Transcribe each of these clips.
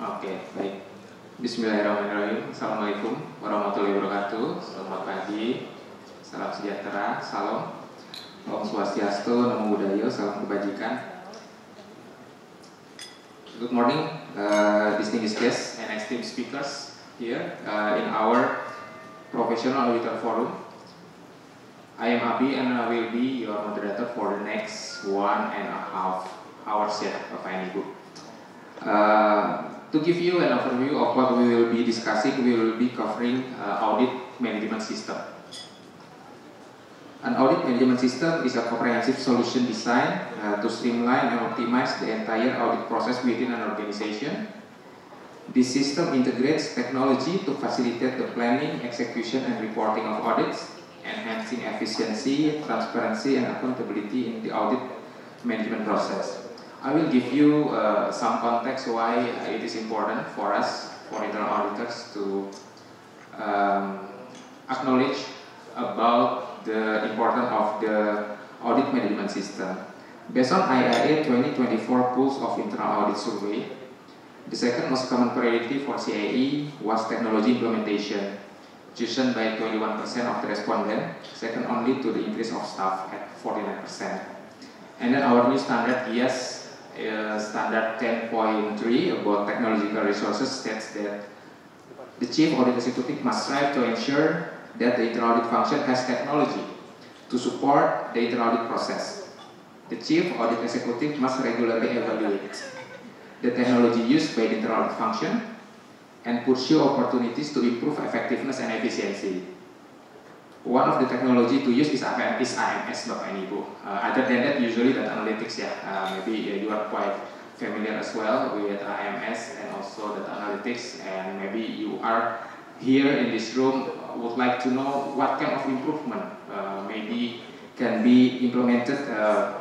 Oke, baik. Bismillahirrahmanirrahim. Assalamualaikum warahmatullahi wabarakatuh. Selamat pagi, salam sejahtera, salam, Om Swastiastu, Namo Buddhaya, salam kebajikan. Good morning, distinguished guests and esteemed speakers here in our professional auditor forum. I am Abi and I will be your moderator for the next 1.5 hours ya, Bapak and Ibu. To give you an overview of what we will be discussing, we will be covering audit management system. An audit management system is a comprehensive solution designed to streamline and optimize the entire audit process within an organization. This system integrates technology to facilitate the planning, execution, and reporting of audits, enhancing efficiency, transparency, and accountability in the audit management process. I will give you some context why it is important for us, for internal auditors, to acknowledge about the importance of the audit management system. Based on IIA 2024 Pulse of Internal Audit Survey, the second most common priority for CAE was technology implementation, chosen by 21% of the respondents, second only to the increase of staff at 49%. And then our new standard, yes, standard 10.3 about technological resources states that the Chief Audit Executive must strive to ensure that the internal audit function has technology to support the internal audit process. The Chief Audit Executive must regularly evaluate the technology used by the internal audit function and pursue opportunities to improve effectiveness and efficiency. One of the technology to use is AMS, Bapak and Ibu. Other than that, usually data analytics ya. Maybe you are quite familiar as well with AMS and also data analytics, and maybe you are here in this room would like to know what kind of improvement maybe can be implemented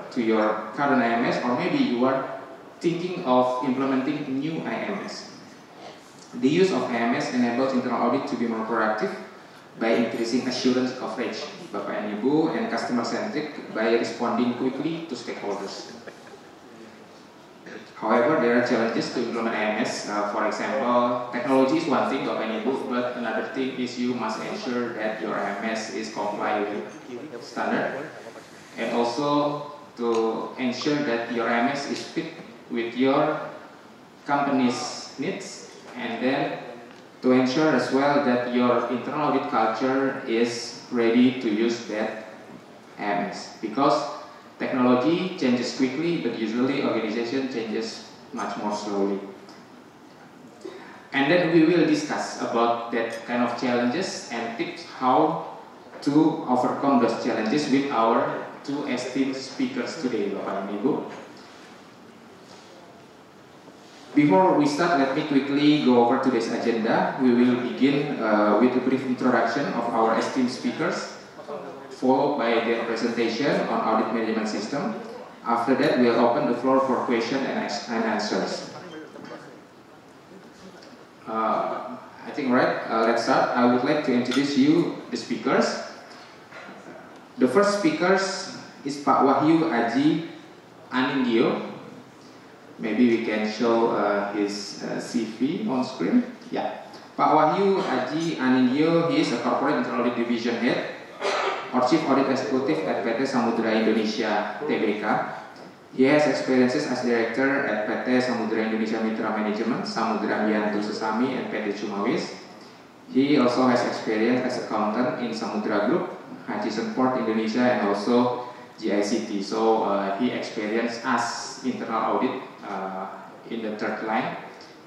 to your current AMS, or maybe you are thinking of implementing new AMS. The use of AMS enables internal audit to be more proactive by increasing assurance coverage, Bapak and Ibu, and customer-centric by responding quickly to stakeholders. However, there are challenges to implement AMS. For example, technology is one thing, Bapak and Ibu, but another thing is you must ensure that your AMS is compliant with standard, and also to ensure that your AMS is fit with your company's needs, and then to ensure as well that your internal audit culture is ready to use that AMS, because technology changes quickly, but usually organization changes much more slowly. And then we will discuss about that kind of challenges and tips how to overcome those challenges with our two esteemed speakers today, Bapak and Ibu. Before we start, let me quickly go over today's agenda. We will begin with a brief introduction of our esteemed speakers, followed by their presentation on audit management system. After that, we'll open the floor for questions and answers. I think, right, let's start. I would like to introduce you the speakers. The first speaker is Pak Wahyu Aji Anindyo. Maybe we can show his CV on screen. Yeah, Pak Wahyu Aji Anindyo, he is a corporate internal audit division head or chief audit executive at PT Samudra Indonesia Tbk. He has experiences as director at PT Samudra Indonesia Mitra Management, Samudra Miantu Sesami, and PT Cumawis. He also has experience as accountant in Samudra Group, Hutchison Port Indonesia, and also GICT. So he experienced as internal audit in the third line.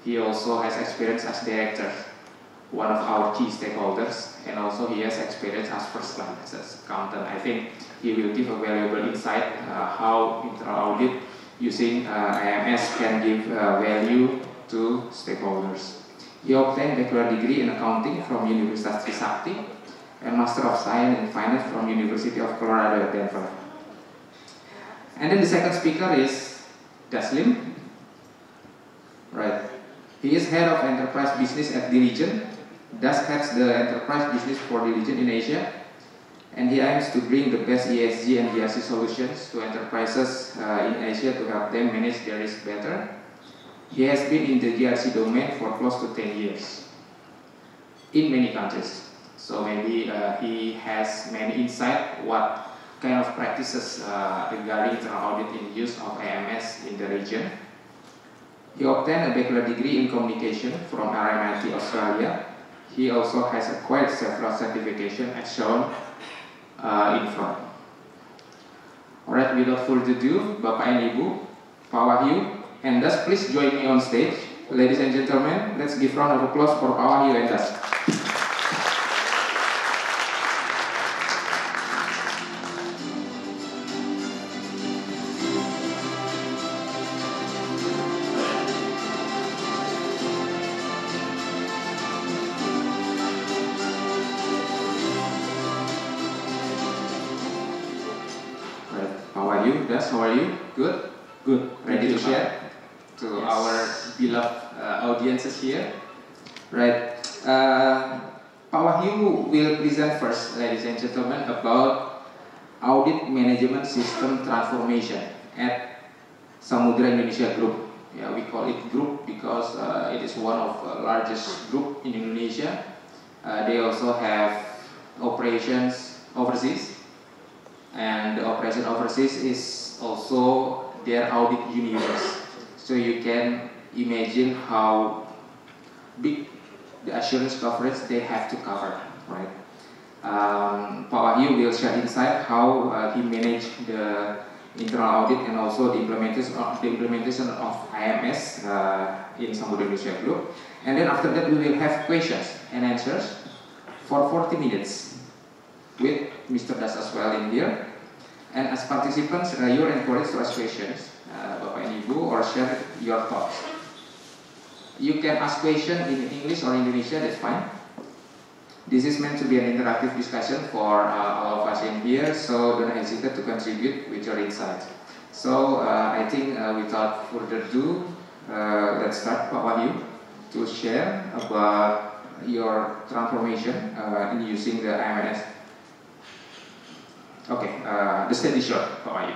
He also has experience as director, one of our key stakeholders, and also he has experience as first line as accountant. I think he will give a valuable insight how internal audit using AMS can give value to stakeholders. He obtained bachelor degree in accounting from Universitas Trisakti and Master of Science in Finance from University of Colorado at Denver. And then the second speaker is Daslim. Right. He is head of enterprise business at Diligent. Das heads the enterprise business for Diligent in Asia, and he aims to bring the best ESG and GRC solutions to enterprises in Asia to help them manage their risk better. He has been in the GRC domain for close to 10 years in many countries. So maybe he has many insight what kind of practices regarding internal audit in use of AMS in the region. He obtained a bachelor degree in communication from RMIT Australia. He also has acquired several certifications as shown in front. Alright, without further ado, Bapak and Ibu, Pak Wahyu, Endas, please join me on stage. Ladies and gentlemen, let's give round of applause for Pak Wahyu Endas. How are you? Good? Good. Ready to share to our beloved audiences here? Right. Pak Wahyu will present first, ladies and gentlemen, about audit management system transformation at Samudra Indonesia Group. Yeah, we call it group because it is one of the largest group in Indonesia. They also have operations overseas. And the operation overseas is also their audit universe. So you can imagine how big the assurance coverage they have to cover, right? Pak Wahyu will share insight how he managed the internal audit and also the implementation of IMS in Samudra Indonesia Group. And then after that we will have questions and answers for 40 minutes with Mr. Das as well in here. And as participants, you are encouraged to ask questions, Bapak and Ibu, or share your thoughts. You can ask questions in English or Indonesia, that's fine. This is meant to be an interactive discussion for all of us in here, so don't hesitate to contribute with your insights. So I think without further ado, let's start, Pak Wahyu, to share about your transformation in using the IMS. Okay, the stage is short, Pak Wahyu.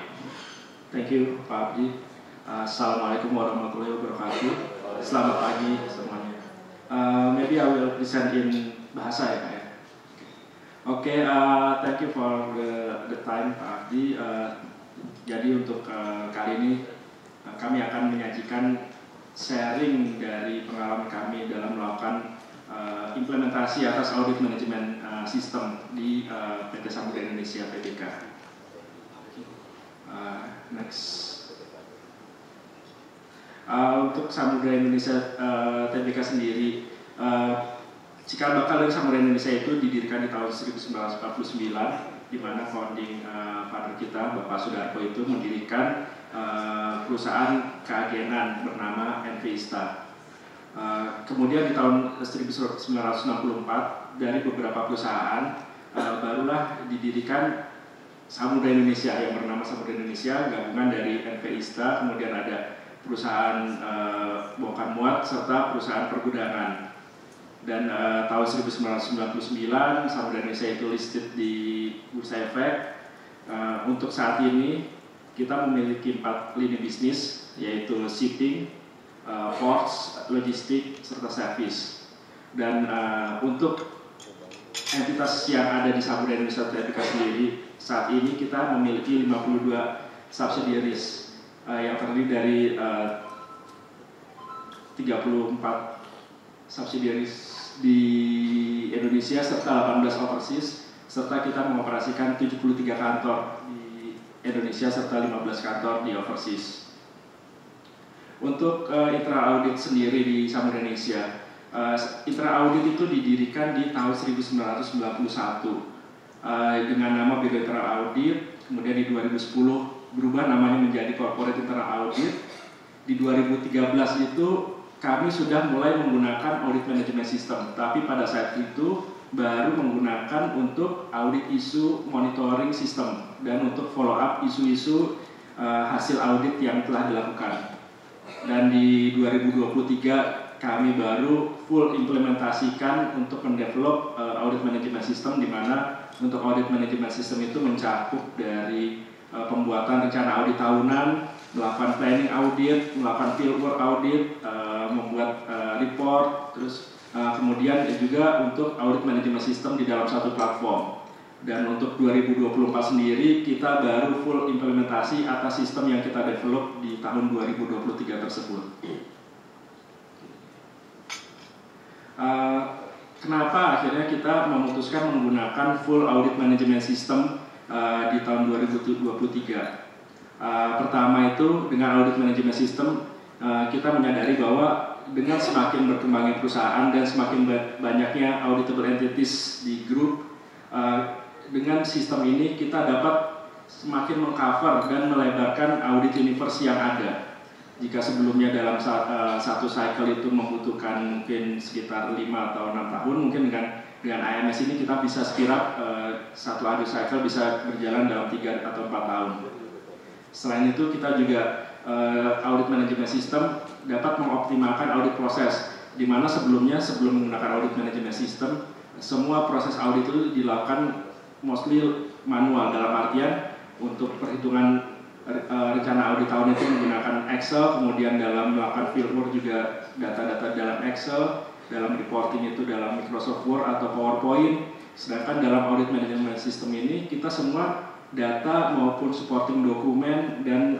Thank you, Pak Abdi. Assalamualaikum warahmatullahi wabarakatuh. Selamat pagi semuanya. Maybe I will present in bahasa ya, Pak ya. Okay, thank you for the time, Pak Abdi. Jadi untuk kali ini kami akan menyajikan sharing dari pengalaman kami dalam melakukan implementasi atas audit manajemen sistem di PT Samudra Indonesia Tbk. Next. Untuk Samudra Indonesia Tbk sendiri, cikal bakal dari Samudra Indonesia itu didirikan di tahun 1949, di mana founding father kita, Bapak Sudarko itu mendirikan perusahaan keagenan bernama NVista. Kemudian di tahun 1964 dari beberapa perusahaan barulah didirikan Samudra Indonesia yang bernama Samudra Indonesia, gabungan dari NVista, kemudian ada perusahaan bongkar muat serta perusahaan pergudangan. Dan tahun 1999 Samudra Indonesia itu listed di Bursa Efek. Untuk saat ini kita memiliki 4 lini bisnis, yaitu shipping, ports, logistik, serta service. Dan untuk entitas yang ada di Samudra Indonesia Tbk sendiri, saat ini kita memiliki 52 subsidiaries yang terdiri dari 34 subsidiaries di Indonesia serta 18 overseas, serta kita mengoperasikan 73 kantor di Indonesia serta 15 kantor di overseas. Untuk internal audit sendiri di Samudra Indonesia, internal audit itu didirikan di tahun 1991 dengan nama Biro Internal Audit. Kemudian di 2010 berubah namanya menjadi Corporate Internal Audit. Di 2013 itu kami sudah mulai menggunakan audit management system, tapi pada saat itu baru menggunakan untuk audit isu monitoring system dan untuk follow up isu-isu hasil audit yang telah dilakukan. Dan di 2023 kami baru full implementasikan untuk mendevelop audit management system, di mana untuk audit management system itu mencakup dari pembuatan rencana audit tahunan, melakukan planning audit, melakukan fieldwork audit, membuat report, terus kemudian juga untuk audit manajemen sistem di dalam satu platform. Dan untuk 2024 sendiri kita baru full implementasi atas sistem yang kita develop di tahun 2023 tersebut. Kenapa akhirnya kita memutuskan menggunakan full audit management system di tahun 2023? Pertama itu dengan audit management system kita menyadari bahwa dengan semakin berkembangnya perusahaan dan semakin banyaknya auditable entities di grup, dengan sistem ini kita dapat semakin mengcover dan melebarkan audit universe yang ada. Jika sebelumnya dalam satu cycle itu membutuhkan mungkin sekitar 5 atau 6 tahun, mungkin dengan IMS ini kita bisa sekirap satu audit cycle bisa berjalan dalam 3 atau 4 tahun. Selain itu kita juga audit management system dapat mengoptimalkan audit proses, di mana sebelum menggunakan audit management system, semua proses audit itu dilakukan mostly manual, dalam artian untuk perhitungan rencana audit tahun itu menggunakan Excel, kemudian dalam melakukan fieldwork juga data-data dalam Excel, dalam reporting itu dalam Microsoft Word atau PowerPoint. Sedangkan dalam audit management system ini kita semua data maupun supporting dokumen dan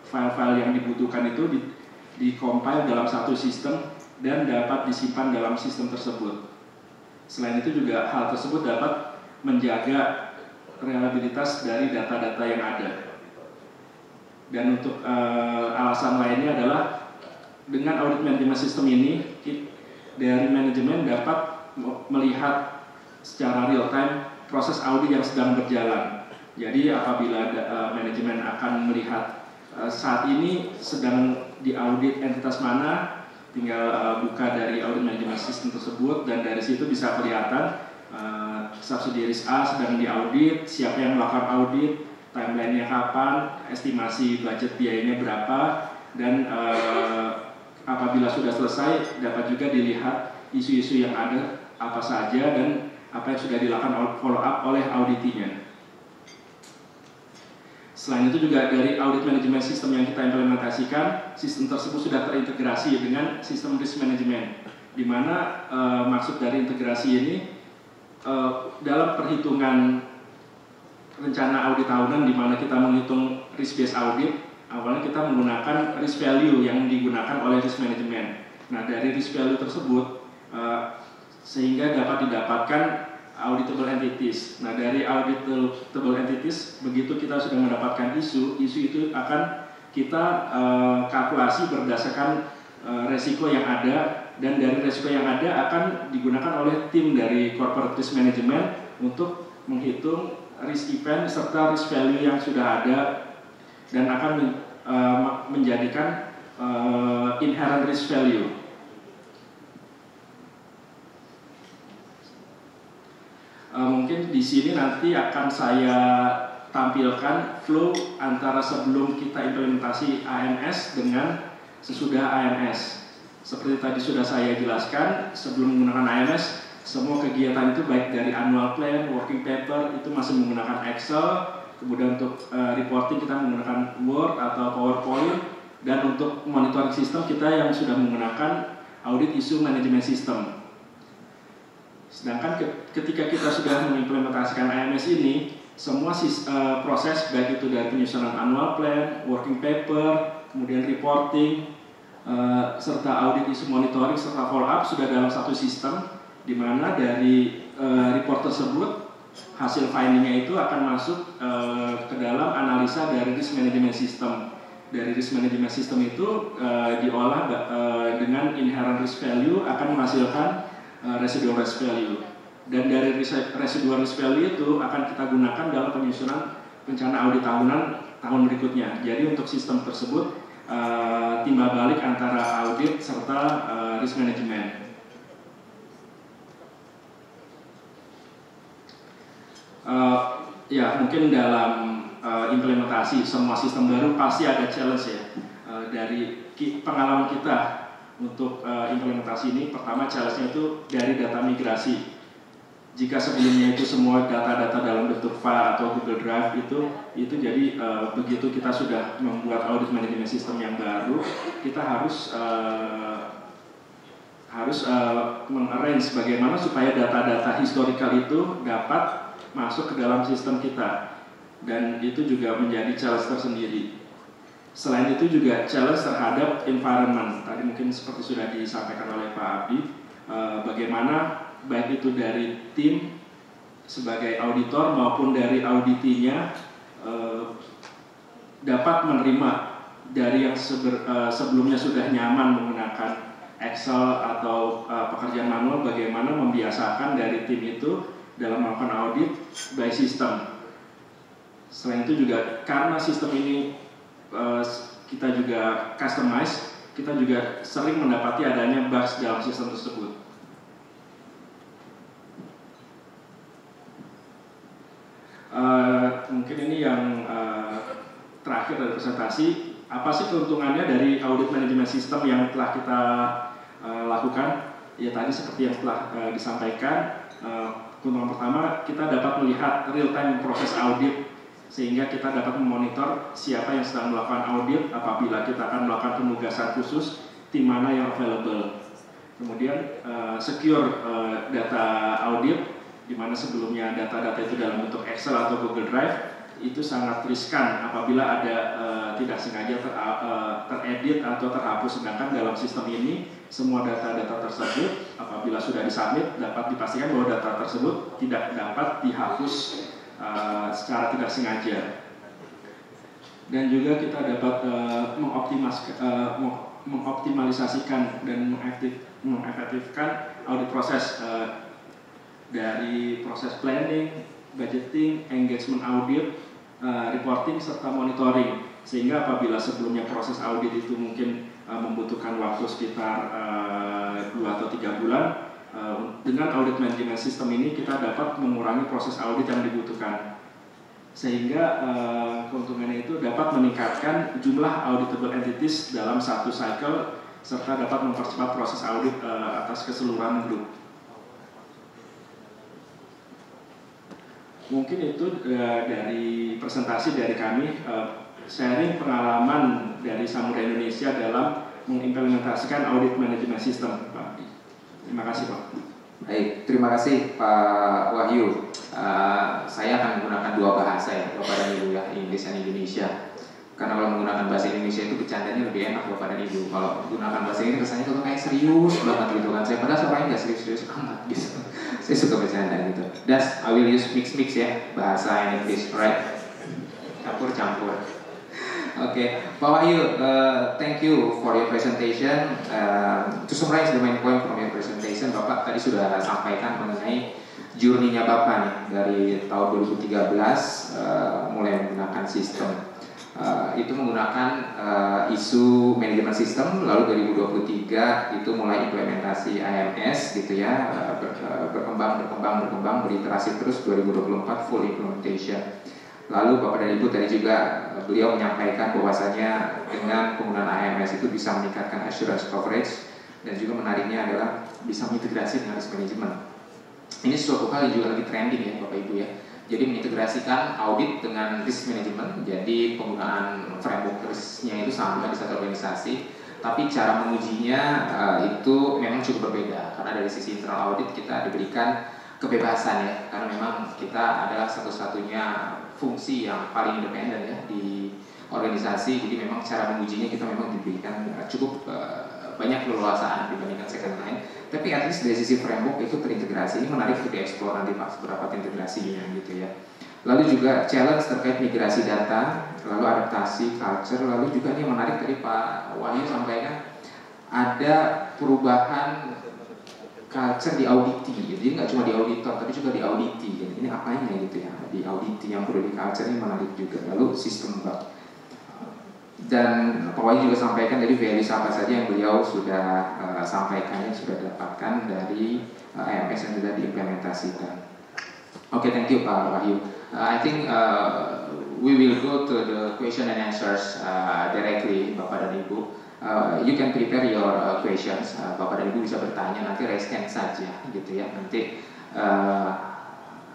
file-file yang dibutuhkan itu di-compile dalam satu sistem dan dapat disimpan dalam sistem tersebut. Selain itu juga hal tersebut dapat menjaga reliabilitas dari data-data yang ada. Dan untuk alasan lainnya adalah dengan audit management system ini dari manajemen dapat melihat secara real time proses audit yang sedang berjalan. Jadi apabila manajemen akan melihat saat ini sedang diaudit entitas mana, tinggal buka dari audit management system tersebut dan dari situ bisa kelihatan subsidiaries A sedang diaudit, siapa yang melakukan audit, timeline-nya kapan, estimasi budget biayanya berapa, dan apabila sudah selesai dapat juga dilihat isu-isu yang ada apa saja dan apa yang sudah dilakukan follow up oleh auditinya. Selain itu juga dari audit management system yang kita implementasikan, sistem tersebut sudah terintegrasi dengan sistem risk management, di mana maksud dari integrasi ini dalam perhitungan rencana audit tahunan di mana kita menghitung risk based audit, awalnya kita menggunakan risk value yang digunakan oleh risk management. Nah, dari risk value tersebut sehingga dapat didapatkan auditable entities. Nah, dari auditable entities, begitu kita sudah mendapatkan isu itu akan kita kalkulasi berdasarkan resiko yang ada, dan dari resiko yang ada akan digunakan oleh tim dari corporate risk management untuk menghitung risk event serta risk value yang sudah ada dan akan menjadikan inherent risk value. Mungkin di sini nanti akan saya tampilkan flow antara sebelum kita implementasi AMS dengan sesudah AMS. Seperti tadi sudah saya jelaskan, sebelum menggunakan AMS, semua kegiatan itu baik dari annual plan, working paper itu masih menggunakan Excel, kemudian untuk reporting kita menggunakan Word atau PowerPoint, dan untuk monitoring sistem kita yang sudah menggunakan audit issue management system. Sedangkan ketika kita sudah mengimplementasikan AMS ini, semua proses baik itu dari penyusunan annual plan, working paper, kemudian reporting, serta audit isu monitoring serta follow up sudah dalam satu sistem, di mana dari report tersebut hasil findingnya itu akan masuk ke dalam analisa dari risk management system. Dari risk management system itu diolah dengan inherent risk value akan menghasilkan residual risk value, dan dari residual risk value itu akan kita gunakan dalam penyusunan rencana audit tahunan tahun berikutnya. Jadi untuk sistem tersebut timbal balik antara audit serta risk management. Ya, mungkin dalam implementasi semua sistem baru pasti ada challenge ya. Dari pengalaman kita untuk implementasi ini, pertama challenge-nya itu dari data migrasi. Jika sebelumnya itu semua data-data dalam bentuk file atau Google Drive itu jadi begitu kita sudah membuat audit manajemen sistem yang baru, kita harus mengarrange bagaimana supaya data-data historical itu dapat masuk ke dalam sistem kita, dan itu juga menjadi challenge tersendiri. Selain itu juga challenge terhadap environment. Tadi mungkin seperti sudah disampaikan oleh Pak Abi, bagaimana baik itu dari tim sebagai auditor maupun dari auditinya dapat menerima dari yang sebelumnya sudah nyaman menggunakan Excel atau pekerjaan manual, bagaimana membiasakan dari tim itu dalam melakukan audit by system. Selain itu juga karena sistem ini kita juga customize, kita juga sering mendapati adanya bugs dalam sistem tersebut. Mungkin ini yang terakhir dari presentasi. Apa sih keuntungannya dari audit manajemen sistem yang telah kita lakukan? Ya tadi seperti yang telah disampaikan, keuntungan pertama kita dapat melihat real time proses audit, sehingga kita dapat memonitor siapa yang sedang melakukan audit apabila kita akan melakukan penugasan khusus, tim mana yang available. Kemudian secure data audit, di mana sebelumnya data-data itu dalam bentuk Excel atau Google Drive itu sangat riskan apabila ada tidak sengaja teredit atau terhapus, sedangkan dalam sistem ini semua data-data tersebut apabila sudah disubmit dapat dipastikan bahwa data tersebut tidak dapat dihapus secara tidak sengaja. Dan juga kita dapat mengoptimalisasikan dan mengefektifkan audit proses dari proses planning, budgeting, engagement audit, reporting, serta monitoring. Sehingga apabila sebelumnya proses audit itu mungkin membutuhkan waktu sekitar 2 atau 3 bulan, dengan audit manajemen sistem ini kita dapat mengurangi proses audit yang dibutuhkan. Sehingga keuntungannya itu dapat meningkatkan jumlah auditable entities dalam satu cycle, serta dapat mempercepat proses audit atas keseluruhan grup. Mungkin itu dari presentasi dari kami, sharing pengalaman dari Samudra Indonesia dalam mengimplementasikan audit manajemen sistem, Pak. Terima kasih, Pak. Baik, terima kasih Pak Wahyu. Saya akan menggunakan dua bahasa ya, Bapak dan Ibu ya, Inggris dan Indonesia. Karena kalau menggunakan bahasa Indonesia itu bercandanya lebih enak Bapak dan Ibu. Kalau menggunakan bahasa ini kesannya tuh kayak serius banget gitu kan. Saya padahal orangnya nggak serius-serius amat gitu. Saya suka bercanda gitu. Das, I will use mix ya, bahasa and English, right? Campur-campur. Okay, Pak Wahyu, thank you for your presentation. To summarize the main point from your presentation, Bapak tadi sudah sampaikan mengenai journey-nya Bapak nih dari tahun 2013 mulai menggunakan sistem. Itu menggunakan isu manajemen sistem, lalu 2023 itu mulai implementasi AMS gitu ya, berkembang, beriterasi terus 2024 full implementation. Lalu Bapak dan Ibu tadi juga beliau menyampaikan bahwasanya dengan penggunaan AMS itu bisa meningkatkan assurance coverage, dan juga menariknya adalah bisa mengintegrasi dengan risk management. Ini suatu hal yang juga lagi trending ya Bapak Ibu ya. Jadi mengintegrasikan audit dengan risk management, jadi penggunaan framework risknya itu sama di satu organisasi, tapi cara mengujinya itu memang cukup berbeda, karena dari sisi internal audit kita diberikan kebebasan ya, karena memang kita adalah satu-satunya fungsi yang paling independen ya di organisasi, jadi memang cara mengujinya kita memang diberikan cukup banyak keleluasaan dibandingkan second line. Tapi at least dari sisi framework itu terintegrasi. Ini menarik untuk dieksplor nanti Pak, seberapa integrasinya gitu ya. Lalu juga challenge terkait migrasi data, lalu adaptasi culture, lalu juga ini yang menarik tadi Pak Wahyu sampaikan ada perubahan culture di auditi, jadi nggak cuma di auditor tapi juga di auditi. Jadi ini apanya gitu ya, di auditi yang perlu di culture ini menarik juga. Lalu sistem Pak. Dan Pak Wahyu juga sampaikan dari values apa saja yang beliau sudah sampaikan, yang sudah dapatkan dari AMS yang sudah diimplementasikan. Oke, thank you Pak Wahyu. I think we will go to the question and answers directly, Bapak dan Ibu. You can prepare your questions. Bapak dan Ibu bisa bertanya, nanti raise hand saja gitu ya. Nanti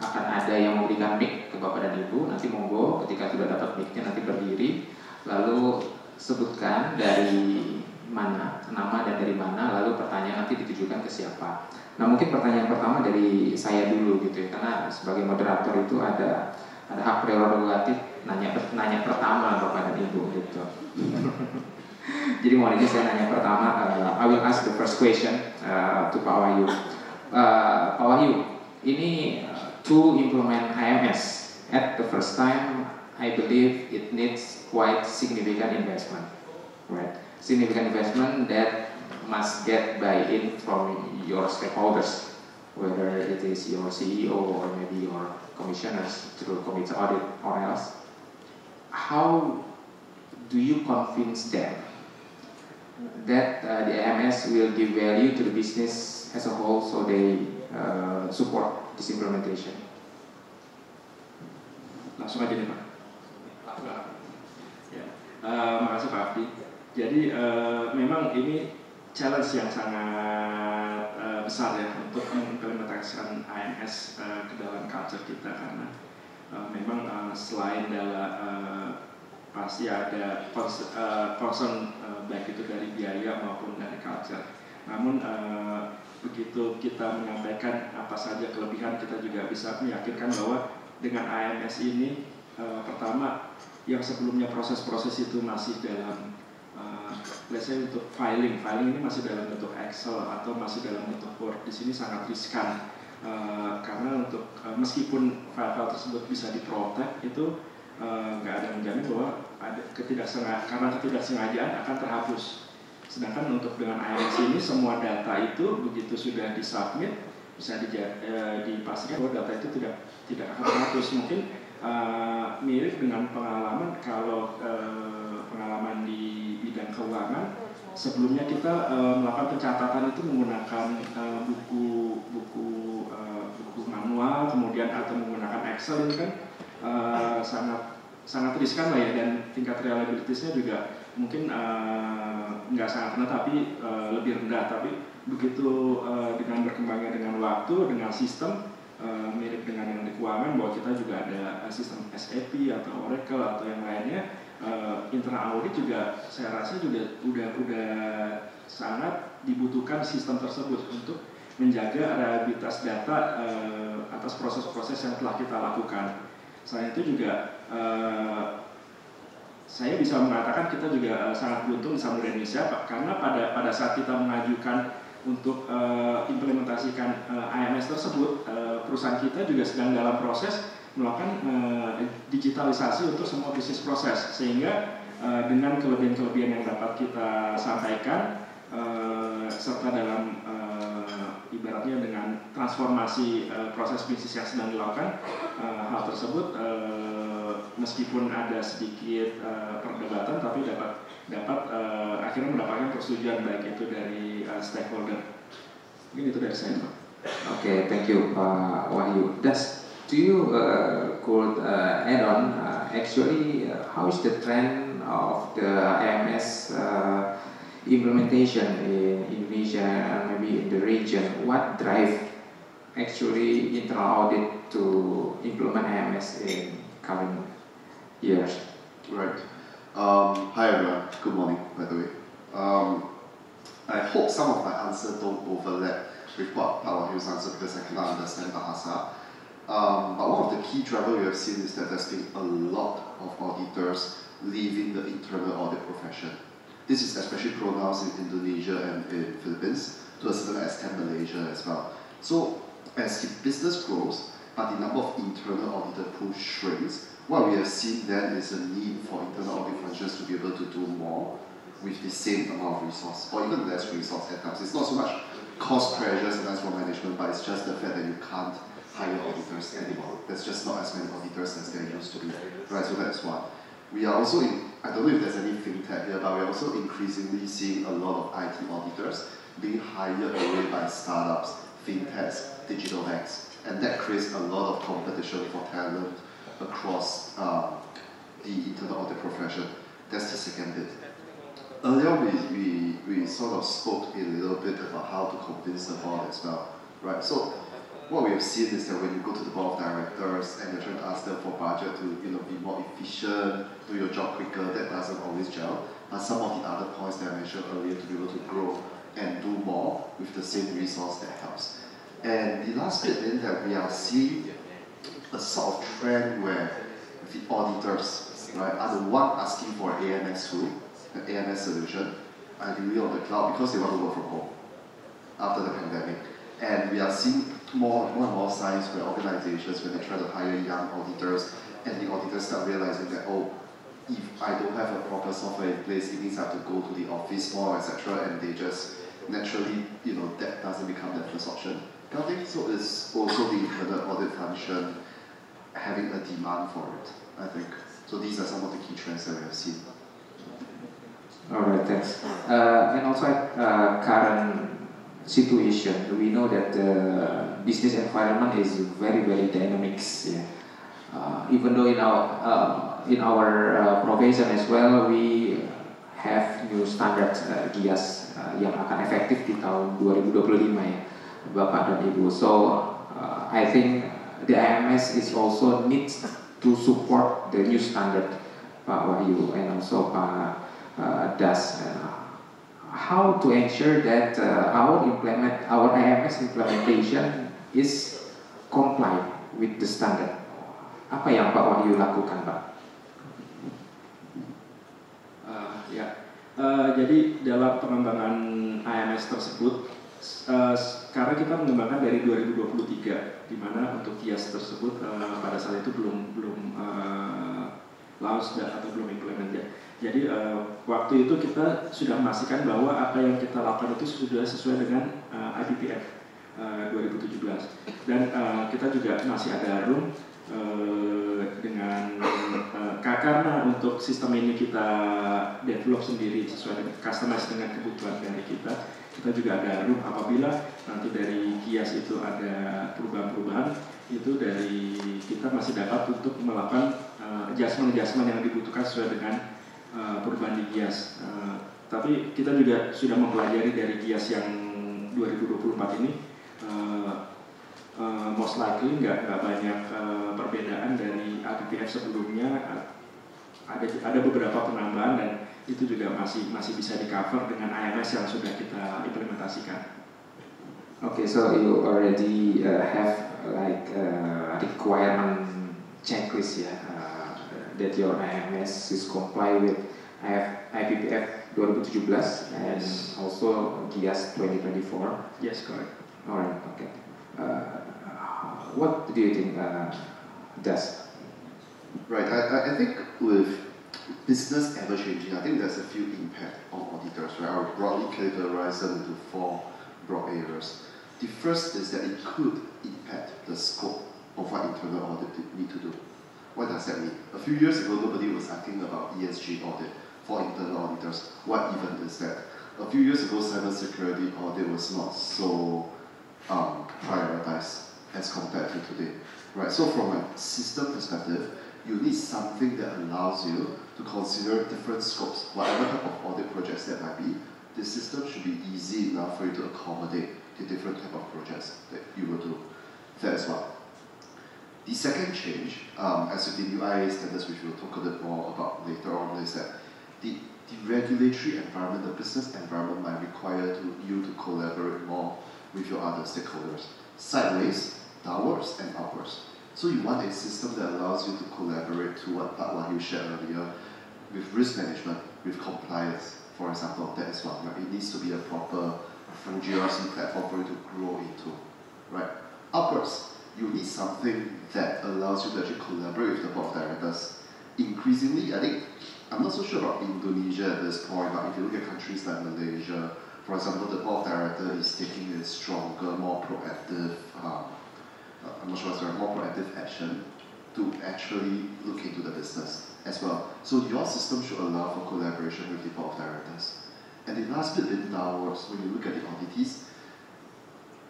akan ada yang memberikan mic ke Bapak dan Ibu. Nanti monggo ketika sudah dapat mic-nya nanti berdiri, lalu sebutkan dari mana, nama dan dari mana, lalu pertanyaan nanti ditujukan ke siapa. Nah mungkin pertanyaan pertama dari saya dulu gitu ya, karena sebagai moderator itu ada hak prerogatif nanya pertama Bapak dan Ibu gitu. Jadi mohon izin saya nanya pertama, I will ask the first question to Pak Wahyu. Pak Wahyu, ini to implement IMS at the first time, I believe it needs quite significant investment, right? Significant investment that must get buy-in from your stakeholders, whether it is your CEO or maybe your commissioners through committee audit or else. How do you convince them that the IMS will give value to the business as a whole so they support this implementation? Langsung aja nih Pak. Ya, makasih Pak Abdi. Jadi memang ini challenge yang sangat besar ya untuk mengimplementasikan IMS ke dalam culture kita, karena memang selain dalam pasti ada concern baik itu dari biaya maupun dari culture. Namun begitu kita menyampaikan apa saja kelebihan, kita juga bisa meyakinkan bahwa dengan IMS ini pertama yang sebelumnya proses-proses itu masih dalam let's say untuk filing ini masih dalam bentuk Excel atau masih dalam bentuk Word. Di sini sangat riskan karena untuk meskipun file-file tersebut bisa diprotek, itu nggak ada menjamin bahwa ada karena ketidaksengajaan akan terhapus. Sedangkan untuk dengan IMS ini semua data itu begitu sudah disubmit bisa dipastikan bahwa data itu tidak akan terhapus. Mungkin mirip dengan pengalaman kalau pengalaman di bidang keuangan, sebelumnya kita melakukan pencatatan itu menggunakan buku manual, kemudian atau menggunakan Excel. Ini kan sangat riskan lah ya, dan tingkat reliability-nya juga mungkin nggak sangat rendah tapi lebih rendah. Tapi begitu dengan berkembangnya dengan waktu, dengan sistem mirip dengan yang di keuangan, bahwa kita juga ada sistem SAP atau Oracle atau yang lainnya, internal audit juga saya rasa juga udah sangat dibutuhkan sistem tersebut untuk menjaga reliabilitas data atas proses-proses yang telah kita lakukan. Selain itu juga saya bisa mengatakan kita juga sangat beruntung di Samudra Indonesia, Pak, karena pada saat kita mengajukan untuk implementasikan IMS tersebut, perusahaan kita juga sedang dalam proses melakukan digitalisasi untuk semua bisnis proses, sehingga dengan kelebihan-kelebihan yang dapat kita sampaikan serta dalam ibaratnya dengan transformasi proses bisnis yang sedang dilakukan, hal tersebut meskipun ada sedikit perdebatan tapi dapat akhirnya mendapatkan persetujuan baik itu dari stakeholder. Mungkin itu dari saya, Pak. Okay, thank you, Pak Wahyu. Do you could add on actually how is the trend of the IMS implementation in Indonesia and maybe in the region? What drive actually internal audit to implement IMS in coming years? Right. Hi everyone. Good morning, by the way. I hope some of my answers don't overlap with what Pak Wahyu's answer, because I cannot understand Bahasa. But one of the key drivers we have seen is that there's been a lot of auditors leaving the internal audit profession. This is especially pronounced in Indonesia and in Philippines, to a certain extent Malaysia as well. So as the business grows, but the number of internal auditor pool shrinks, what we have seen then is a need for internal audit functions to be able to do more with the same amount of resource, or even less resource at times. It's not so much cost pressures and for management, but it's just the fact that you can't hire auditors anymore. There's just not as many auditors as there used to be. Right, so that's one. We are also I don't know if there's any fintech here, but we're also increasingly seeing a lot of IT auditors being hired away by startups, fintechs, digital banks, and that creates a lot of competition for talent across the internal audit profession. That's the second bit. Earlier we sort of spoke a little bit about how to convince the board as well, right? So what we have seen is that when you go to the board of directors and you're trying to ask them for budget to be more efficient, do your job quicker, that doesn't always gel. But some of the other points that I mentioned earlier, to be able to grow and do more with the same resource, that helps. And the last bit then that we are seeing a sort of trend where the auditors, right, are the one asking for an AMS tool, an AMS solution, ideally on the cloud, because they want to work from home after the pandemic. And we are seeing more and more signs where organizations, when they try to hire young auditors, and the auditors start realizing that, oh, if I don't have a proper software in place, it means I have to go to the office more, etc., and they just naturally, that doesn't become their first option. I think so. It's also the internal audit function having a demand for it, I think. So these are some of the key trends that we have seen. All right, thanks. And also current situation, we know that the business environment is very, very dynamic. Yeah. Even though in our profession as well, we have new standard GIAS yang akan efektif di tahun 2025 ya, Bapak dan Ibu. So I think the IMS is also needs to support the new standard, Pak Wahyu, and also Pak Das. How to ensure that our IMS implementation is comply with the standard? Apa yang Pak Wahyu lakukan, Pak? Jadi dalam pengembangan IMS tersebut, karena kita mengembangkan dari 2023, di mana untuk GIAS tersebut pada saat itu belum launch atau belum implement ya. Jadi waktu itu kita sudah memastikan bahwa apa yang kita lakukan itu sudah sesuai dengan IPPF 2017, dan kita juga masih ada room dengan karena untuk sistem ini kita develop sendiri sesuai dengan customize dengan kebutuhan dari kita juga ada room apabila nanti dari GIAS itu ada perubahan-perubahan, itu dari kita masih dapat untuk melakukan adjustment yang dibutuhkan sesuai dengan perubahan di GIAS. Tapi kita juga sudah mempelajari dari GIAS yang 2024 ini, most likely nggak banyak perbedaan dari IPPF sebelumnya. Ada beberapa penambahan dan itu juga masih bisa di cover dengan IMS yang sudah kita implementasikan. Okay, so you already have like requirement checklist that your IMS is comply with IPPF 2017 and also GIAS 2024. Yes, correct. Alright, okay. What do you think, Das? Right, I think with business ever changing, I think there's a few impact on auditors, right? I would broadly categorize them into 4 broad areas. The first is that it could impact the scope of what internal audit need to do. What does that mean? A few years ago, nobody was asking about ESG audit for internal auditors. What even is that? A few years ago, cybersecurity audit was not so prioritized as compared to today, right? So from a system perspective, you need something that allows you to consider different scopes, whatever type of audit projects that might be. The system should be easy enough for you to accommodate the different type of projects that you will do. That is one. The second change, as with the new IA standards, which we'll talk a bit more about later on, is that the regulatory environment, the business environment might require you to collaborate more with your other stakeholders, sideways, downwards, and upwards. So you want a system that allows you to collaborate to what Pak Wahyu shared earlier, with risk management, with compliance, for example. That is one, right? It needs to be a proper GRC platform for you to grow into, right? Upwards, you need something that allows you to actually collaborate with the board of directors. Increasingly, I think, I'm not so sure about Indonesia at this point, but if you look at countries like Malaysia, for example, the board of directors is taking a stronger, more proactive, more proactive action to actually look into the business as well. So your system should allow for collaboration with the board of directors. And the last bit downwards, when you look at the auditees,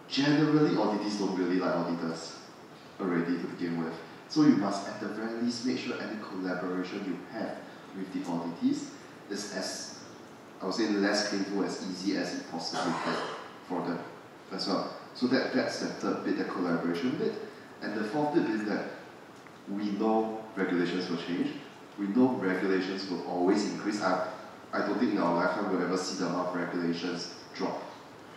generally auditees don't really like auditors already to begin with. So you must at the very least make sure any collaboration you have with the auditees is as, I would say, less painful, as easy as it possibly can for them as well. So that's the third bit, the collaboration bit. And the fourth bit is that we know regulations will change. We know regulations will always increase. I don't think in our lifetime we'll ever see the amount of regulations drop.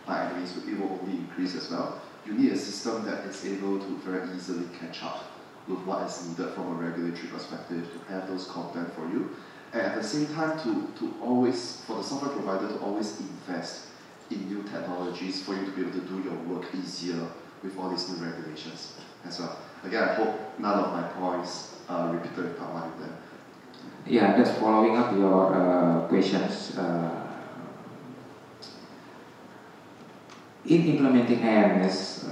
By any means, it will only increase as well. You need a system that is able to very easily catch up with what is needed from a regulatory perspective to have those content for you. And at the same time, to always, for the software provider to always invest in new technologies for you to be able to do your work easier with all these new regulations as well. Again, I hope none of my points repeated in part one of them. Yeah, that's following up your questions. In implementing AMS,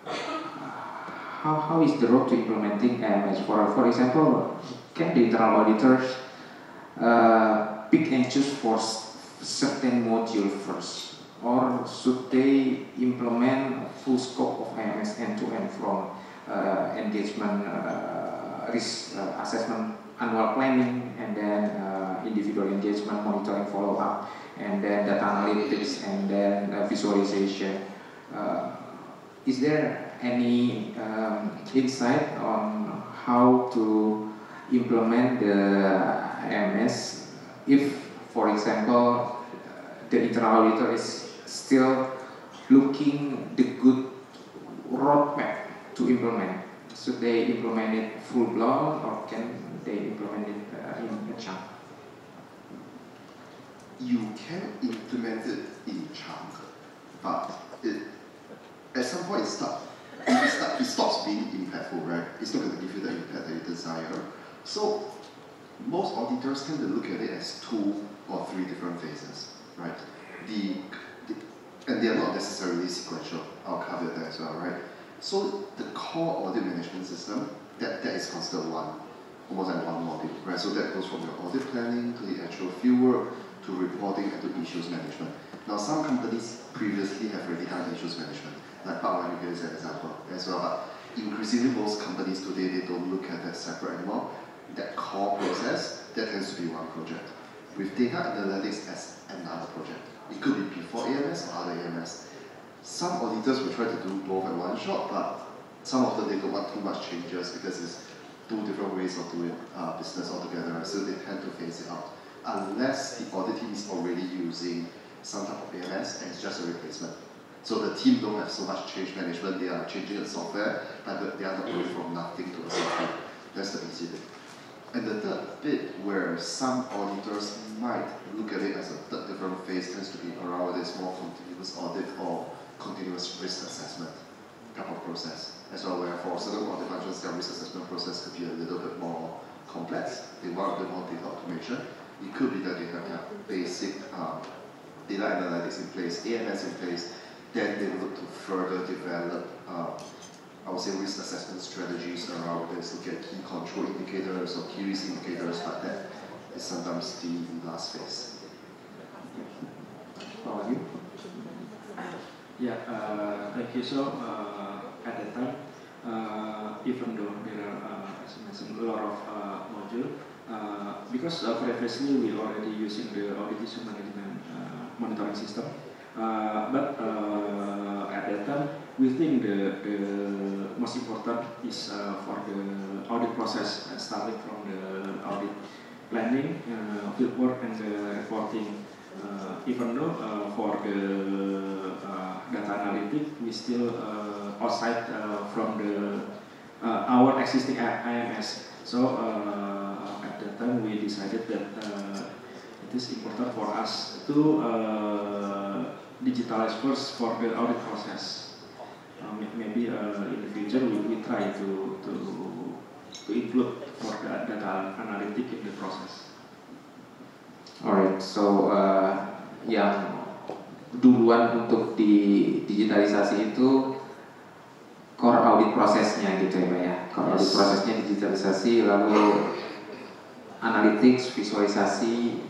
how is the road to implementing AMS? For example, can the internal auditors pick and choose for certain module first, or should they implement full scope of AMS end-to-end from engagement, risk assessment, annual planning, and then individual engagement, monitoring, follow-up, and then data analytics, and then visualization? Is there any insight on how to implement the AMS if, for example, the internal auditor is still looking the good roadmap to implement? Should they implement it full blown, or can they implement it in a chunk? You can implement it in chunk, but at some point it stops being impactful, right? It's not going to give you the impact that you desire. So most auditors tend to look at it as 2 or 3 different phases, right? And they are not necessarily sequential. I'll cover that as well, right? So the core audit management system, that is considered almost like one module, right? So that goes from your audit planning to the actual field work to reporting and to issues management. Now, some companies previously have already done issues management, like Part 1 UK is an example as well, but increasingly most companies today, they don't look at that separate anymore. That core process, that tends to be one project, with data analytics as another project. It could be before AMS or other AMS. Some auditors will try to do both at one shot, but some of them, they don't want too much changes because it's 2 different ways of doing business altogether, so they tend to phase it out. Unless the audit team is already using some type of AMS and it's just a replacement. So the team don't have so much change management, they are changing the software, but they are not going from nothing to a software. That's the easy bit. And the third bit where some auditors might look at it as a third different phase tends to be around whether it's more continuous audit or continuous risk assessment type of process. As well, where for certain audit functions, their risk assessment process could be a little bit more complex. They want a bit more data automation. It could be that they have basic data analytics in place, AMS in place, then they look to further develop, I would say, risk assessment strategies around this, look at key control indicators or key risk indicators, but that is sometimes the last phase. How are you? Yeah, thank you. So at that time, even though there are, as I mentioned, a lot of modules, because previously we already using the audit issue management monitoring system, but at that time we think the most important is for the audit process, starting from the audit planning, field work, and the reporting. Even though for the data analytics we still outside from the our existing IMS. So at that time we decided that it is important for us to digitalize first for the audit process. Maybe in the future we try to include for the data analytic in the process. Alright, so yang duluan untuk di digitalisasi itu core audit prosesnya gitu ya Pak ya. Core audit prosesnya digitalisasi, lalu analytics, visualisasi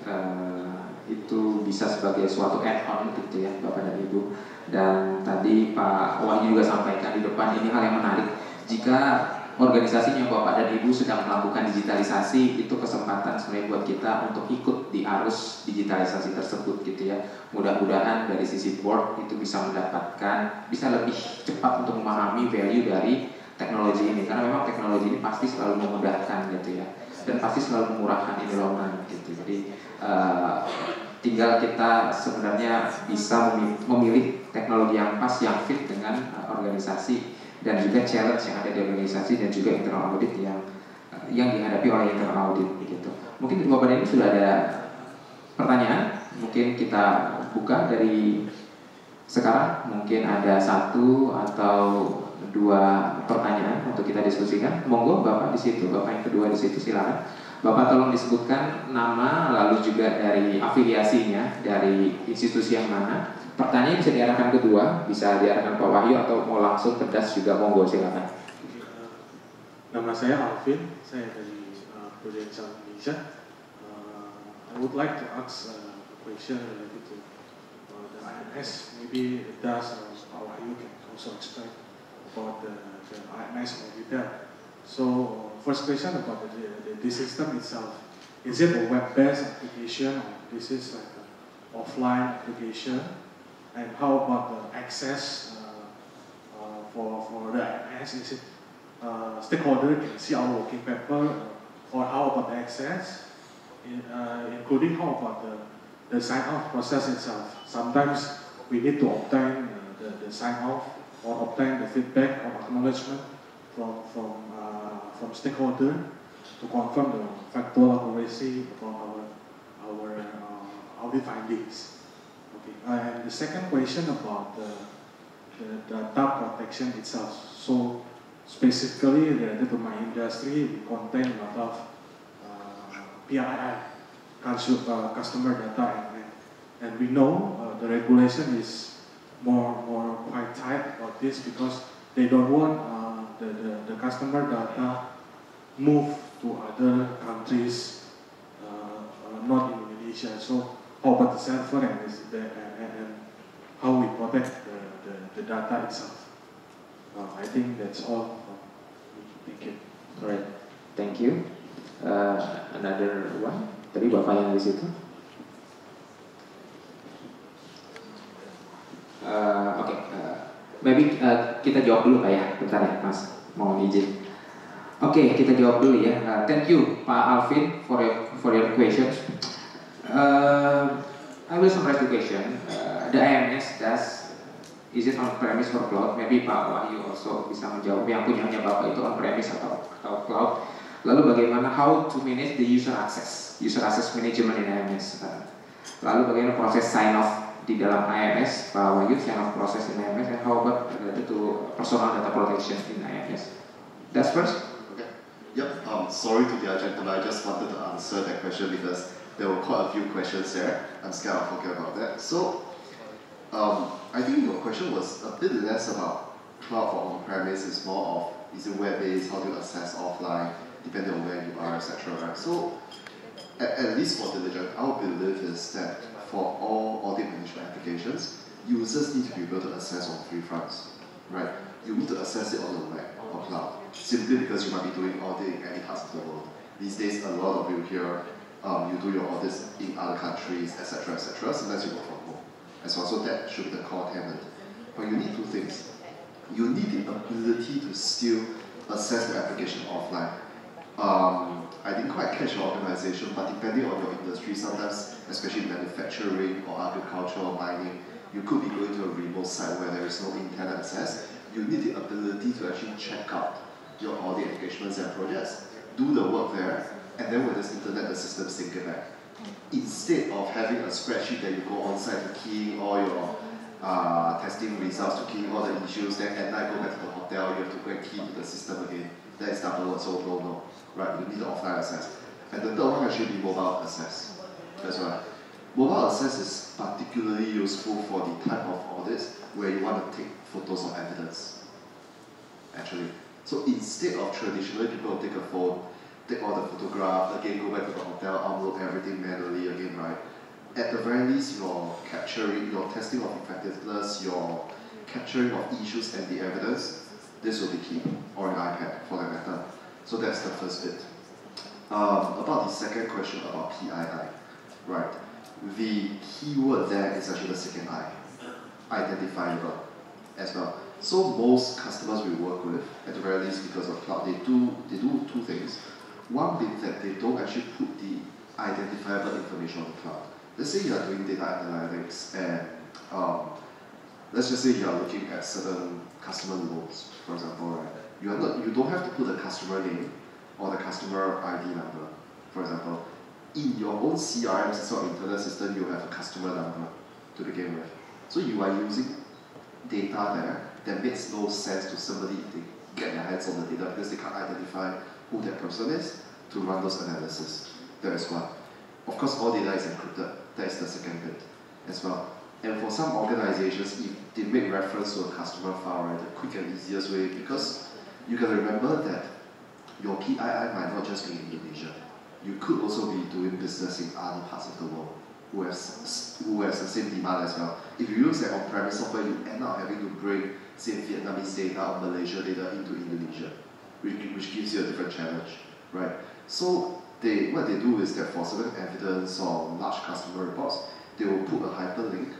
itu bisa sebagai suatu add-on gitu ya Bapak dan Ibu. Dan tadi Pak Wahyu juga sampaikan di depan, ini hal yang menarik. Jika organisasinya Bapak dan Ibu sedang melakukan digitalisasi, itu kesempatan sebenarnya buat kita untuk ikut di arus digitalisasi tersebut gitu ya. Mudah-mudahan dari sisi board itu bisa mendapatkan, bisa lebih cepat untuk memahami value dari teknologi ini, karena memang teknologi ini pasti selalu memudahkan gitu ya, dan pasti selalu memurahkan environment gitu. Jadi tinggal kita sebenarnya bisa memilih teknologi yang pas, yang fit dengan organisasi dan juga challenge yang ada di organisasi dan juga internal audit yang dihadapi oleh internal audit begitu. Mungkin di Bapak ini sudah ada pertanyaan, mungkin kita buka dari sekarang, mungkin ada 1 atau 2 pertanyaan untuk kita diskusikan. Monggo Bapak di situ, Bapak yang kedua di situ, silakan. Bapak tolong disebutkan nama, lalu juga dari afiliasinya, dari institusi yang mana. Pertanyaan bisa diarahkan kedua, bisa diarahkan Pak Wahyu atau mau langsung pedas juga, monggo silakan. Nama saya Alvin, saya dari Prudential Indonesia. I would like to ask a question related to the IMS. Maybe it does, Pak Wahyu can also explain about the IMS auditor. So first question about the system itself. Is it a web-based application or this is like an offline application? And how about the access for the IMS? Is it stakeholder can see our working paper, or how about the access, including how about the sign-off process itself? Sometimes we need to obtain the sign-off or obtain the feedback or acknowledgement from stakeholder to confirm the factual accuracy about our audit findings. Okay. And the second question about the data protection itself. So specifically related to my industry, we contain a lot of PII, customer data, and we know the regulation is more quite tight about this because they don't want the customer data move to other countries, not in Indonesia. So how about the server and how we protect the data itself? I think that's all. Thank you. Alright, thank you. Another one. Tadi Bapak yang di situ. Oke, maybe kita jawab dulu Pak ya, bentar ya Mas, mohon izin. Oke, kita jawab dulu ya. Thank you Pak Alvin for your question. I will summarize the question. The IMS is it on premise or cloud? Maybe Pak Wahyu also bisa menjawab. Yang punyanya Bapak itu on premise atau cloud. Lalu bagaimana how to manage the user access management in IMS. Lalu bagaimana proses sign off di dalam IMS, Pak Wahyu, sign off process in IMS, and how about related to personal data protection in IMS. That's first. Okay. Yep. Sorry to the gentleman. I just wanted to answer that question because there were quite a few questions there. I'm scared I'll forget about that. So, I think your question was a bit less about cloud for on-premise. It's more of, is it web-based, how do you access offline, depending on where you are, etc. Right? So, at least for Diligent, our belief is that for all audit management applications, users need to be able to access on 3 fronts. Right? You need to access it on the web or cloud, simply because you might be doing audit in any parts of the world. These days, a lot of you here, you do your audits in other countries, etc., etc. Sometimes you work from home as well. So that should be the core tenet. But you need 2 things. You need the ability to still assess the application offline. I didn't quite catch your organization, but depending on your industry, sometimes, especially manufacturing or agriculture or mining, you could be going to a remote site where there is no internet access. You need the ability to actually check out your audit engagements and projects, do the work there, and then when there's internet, the system sync it back. Instead of having a spreadsheet that you go on site to key in all your testing results, to key in all the issues, then at night go back to the hotel, you have to go and key to the system again. That is double work, so no. Right, you need the offline access. And the third one actually be mobile access. That's right. Mobile access is particularly useful for the type of audits where you want to take photos of evidence. Actually. So instead of traditionally people will take a phone, take all the photograph, again go back to the hotel, upload everything manually again, right? At the very least, you're capturing, your testing of effectiveness, your capturing of issues and the evidence, this will be key, or an iPad for that matter. So that's the first bit. About the second question about PII, right? The keyword there is actually the second I, identifiable as well. So most customers we work with, at the very least because of cloud, they do two things. One being that they don't actually put the identifiable information on the cloud. Let's say you are doing data analytics and let's just say you are looking at certain customer loans, for example, right? You don't have to put the customer name or the customer ID number, for example. In your own CRM system or internal system, you have a customer number to begin with. So you are using data there that makes no sense to somebody if they get their hands on the data because they can't identify who that person is to run those analysis. That is one. Of course, all data is encrypted. That is the second bit as well. And for some organizations, if they make reference to a customer file, right, the quick and easiest way, because you can remember that your PII might not just be in Indonesia. You could also be doing business in other parts of the world who has the same demand as well. If you use that on-premise software, you end up having to bring, say, Vietnamese data or Malaysia data into Indonesia, which gives you a different challenge, right? So what they do is that for certain evidence or large customer reports, they will put a hyperlink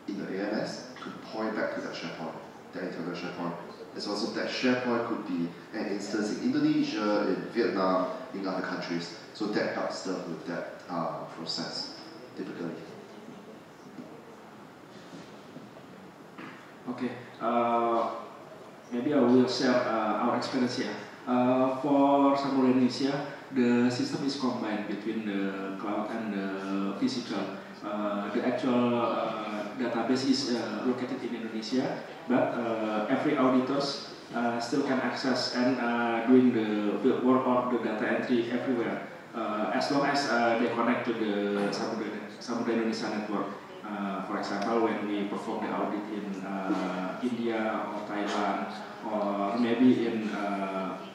in the AMS to point back to that SharePoint, that internal SharePoint. And so that SharePoint could be an instance in Indonesia, in Vietnam, in other countries. So that helps them with that process, typically. Okay, maybe I will share our experience here. For Samurai Indonesia, the system is combined between the cloud and the physical. The actual database is located in Indonesia, but every auditors still can access and doing the field work or the data entry everywhere, as long as they connect to the Samudra Indonesia network. For example, when we perform the audit in India or Thailand, or maybe in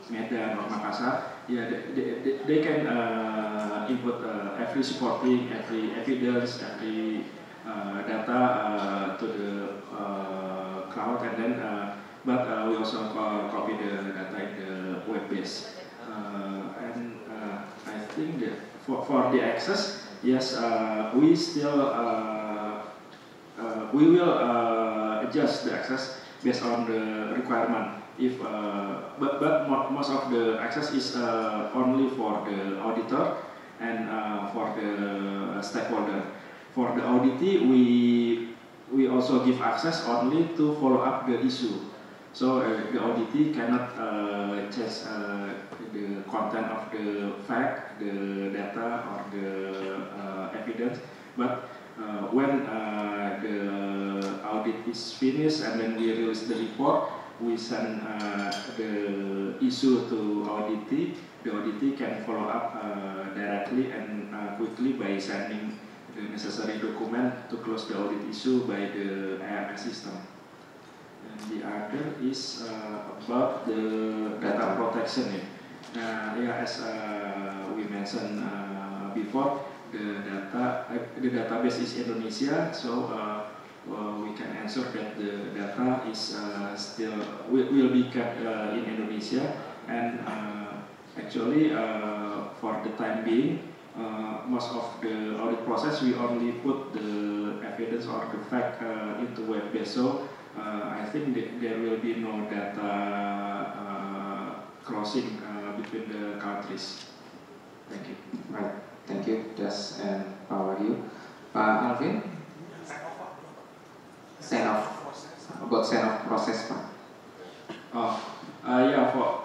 Medan or Makassar, yeah, they can input every supporting, every evidence, every data to the cloud, and then but we also copy the data in the web base. And I think that for the access, yes, we still we will adjust the access based on the requirement. If but most of the access is only for the auditor and for the stakeholder. For the auditee, we also give access only to follow up the issue. So the auditee cannot change the content of the fact, the data, or the evidence. But when the audit is finished and then we release the report, we send the issue to auditee. The auditee can follow up directly and quickly by sending the necessary document to close the audit issue by the AMS system. And the other is about the data protection. Yeah, as we mentioned before, the database is Indonesia, so we can answer that the data is still will be kept in Indonesia, and actually for the time being, most of the audit process we only put the evidence or the fact into web base. So I think that there will be no data crossing between the countries. Thank you. Right, thank you, Des and Pak Wahyu. Pak Alvin? Sign off. About sign off process, Pak. Yeah, for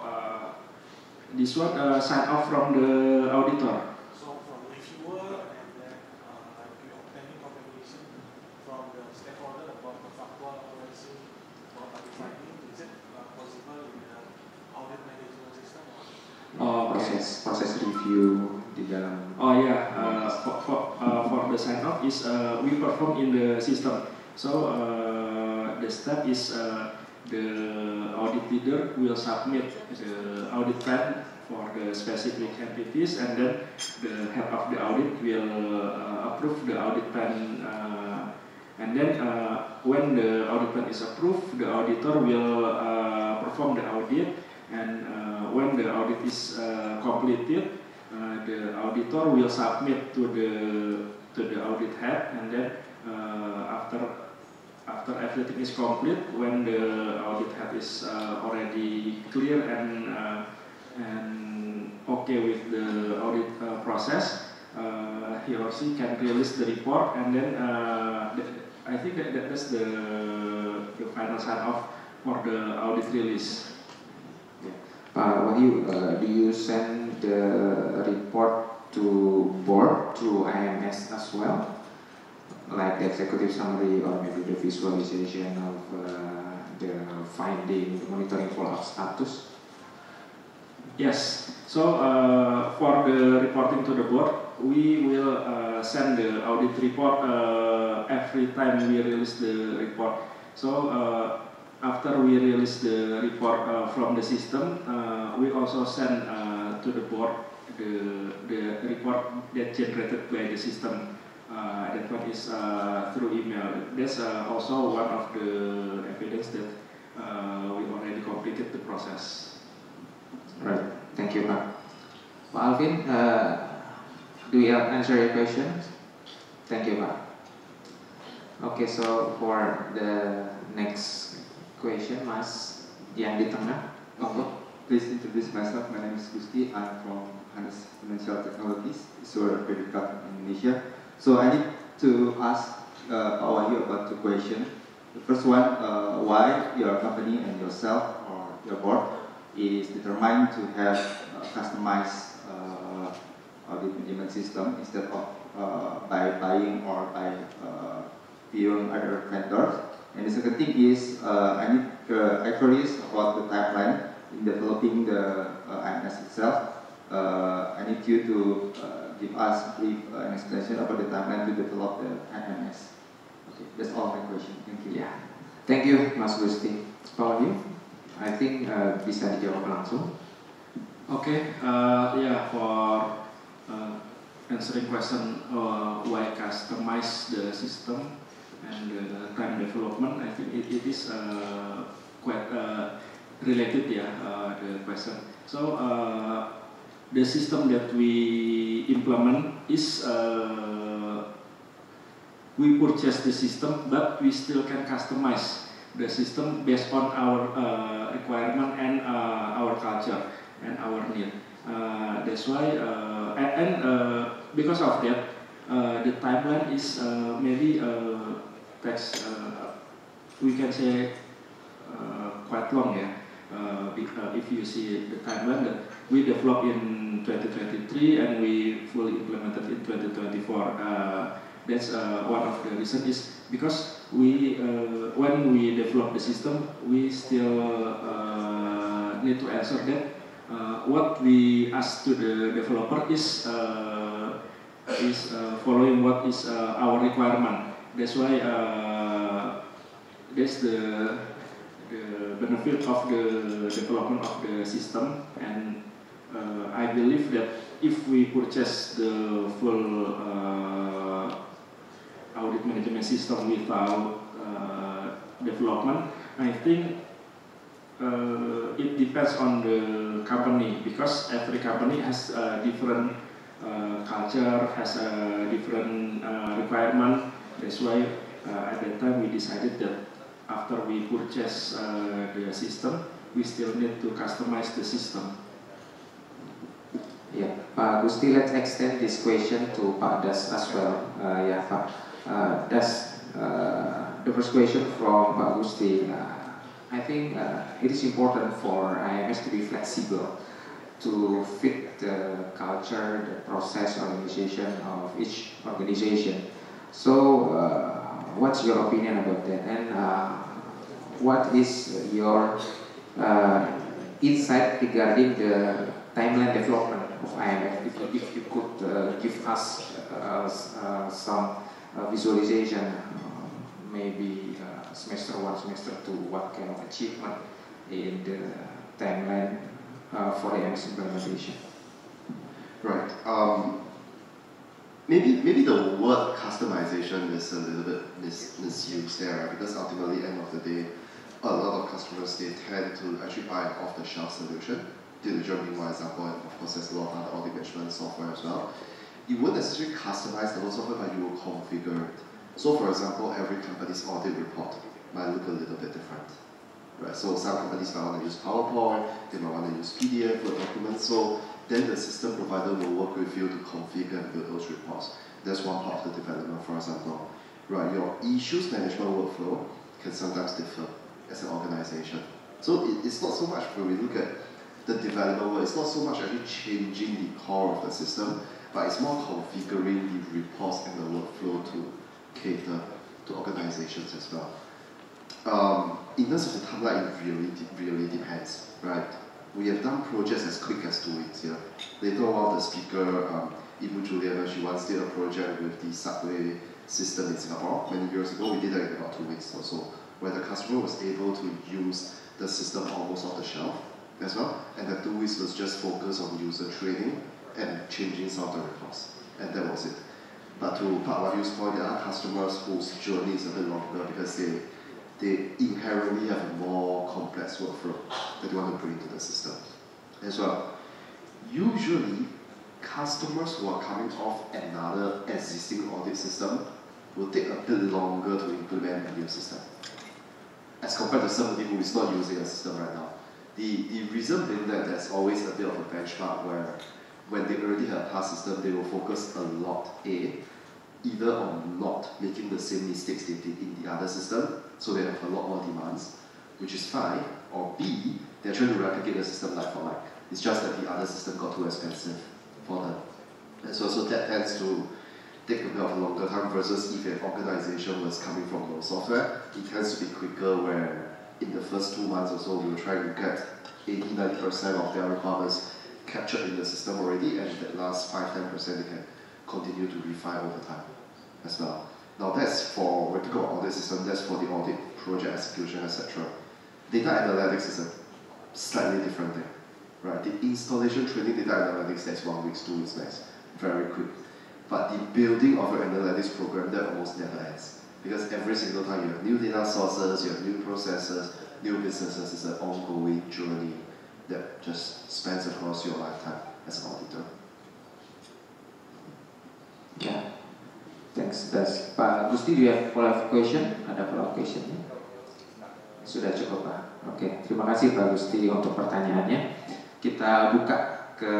this one, sign off from the auditor. So from reviewer and then you obtaining confirmation from the stakeholder about the factual accuracy about the finding, is it possible in the audit management system? Proses review di dalam. Oh yeah, for the sign off is we perform in the system. So the step is the audit leader will submit the audit plan for the specific entities, and then the head of the audit will approve the audit plan. And then when the audit plan is approved, the auditor will perform the audit, and when the audit is completed, the auditor will submit to the audit head, and then after everything is complete, when the audit head is already clear and okay with the audit process, he or she can release the report, and then I think that's the final sign off for the audit release. Wahyu, do you send the report to board through IMS as well, like the executive summary or maybe the visualization of the finding, the monitoring follow-up status? Yes. So for the reporting to the board, we will send the audit report every time we release the report. So after we release the report from the system, we also send to the board the report that generated by the system. That one is through email. That's also one of the evidence that we already completed the process. Right. Thank you, Pak. Pak Alvin, do you have answer your questions? Thank you, Pak. Okay, so for the next question, Mas, yang di tengah. Okay. Please introduce myself. My name is Gusti. I'm from Hannes Financial Technologies, Issuer Credit Card in Indonesia. So I need to ask Pak Wahyu about two questions. The first one, why your company and yourself or your board is determined to have customized audit management system instead of by buying or by viewing other vendors. And the second thing is, I'm curious about the timeline in developing the IMS itself. I need you to give us brief an explanation about the timeline to develop the IMS. Okay, that's all my question. Thank you. Yeah. Thank you, Mas Gusti. Pak Wahyu, I think bisa dijawab langsung. Okay, yeah, for answering question why customize the system and the time development, I think it is quite related, the question. So the system that we implement is we purchase the system, but we still can customize the system based on our requirement and our culture and our need. That's why, because of that, the timeline is maybe takes we can say quite long, if you see the timeline that we developed in 2023 and we fully implemented in 2024. That's one of the reasons is because we when we develop the system, we still need to answer that what we ask to the developer is following what is our requirement. That's why that's the benefit of the development of the system, and I believe that if we purchase the full audit management system without development, I think it depends on the company, because every company has a different culture, has a different requirement. That's why at that time we decided that after we purchase the system, we still need to customize the system. Yeah, Pak Gusti, let's extend this question to Pak Das as well. Yeah, Pak Das, the first question from Pak Gusti. I think it is important for IMS to be flexible to fit the culture, the process, organization of each organization. So, what's your opinion about that? And what is your insight regarding the timeline development of IMF? If you could give us some visualization, maybe semester 1, semester 2, what kind of achievement in the timeline for IMS implementation? Right. Maybe the word customization is a little bit misused there, because ultimately, end of the day, a lot of customers, they tend to actually buy an off-the-shelf solution. Diligent being one example, and of course there's a lot of other audit management software as well. You won't necessarily customize the whole software, but you will configure it. So for example, every company's audit report might look a little bit different. Right? So some companies might want to use PowerPoint, they might want to use PDF for documents, so then the system provider will work with you to configure and build those reports. That's one part of the development, for example. Right, your issues management workflow can sometimes differ as an organization. So it's not so much when we look at the development work, it's not so much actually changing the core of the system, but it's more configuring the reports and the workflow to cater to organizations as well. In terms of the timeline, it really depends, right? We have done projects as quick as 2 weeks here. Later on, the speaker, Ibu Juliana, she once did a project with the subway system in Singapore many years ago. We did that in about 2 weeks or so, where the customer was able to use the system almost off the shelf as well, and the 2 weeks was just focused on user training and changing some of the reports, and that was it. But to Pak Wahyu's point, there are customers whose journey is a bit longer because they inherently have a more complex workflow that they want to bring to the system as well. Usually, customers who are coming off another existing audit system will take a bit longer to implement a new system as compared to somebody who is not using a system right now. The reason being that there's always a bit of a benchmark where when they already have a past system, they will focus a lot, either on not making the same mistakes they did in the other system, so they have a lot more demands, which is fine, or B, they're trying to replicate the system like for like. It's just that the other system got too expensive for them. And so that tends to take a bit of a longer time versus if an organization was coming from low software, it tends to be quicker where in the first 2 months or so, we will try to get 80-90% of their requirements captured in the system already, and that last 5-10% they can continue to refine over time as well. Now that's for, when we talk about audit system, that's for the audit, project execution, etc. Data analytics is a slightly different thing, right? The installation training data analytics, that's 1 week, 2 weeks max, very quick. But the building of an analytics program, that almost never ends. Because every single time you have new data sources, you have new processes, new businesses, it's an ongoing journey that just spans across your lifetime as an auditor. Yeah, thanks. Pak Gusti, do you have follow-up question? Ada follow-up question? Sudah cukup, Pak. Oke, terima kasih Pak Gusti untuk pertanyaannya. Kita buka ke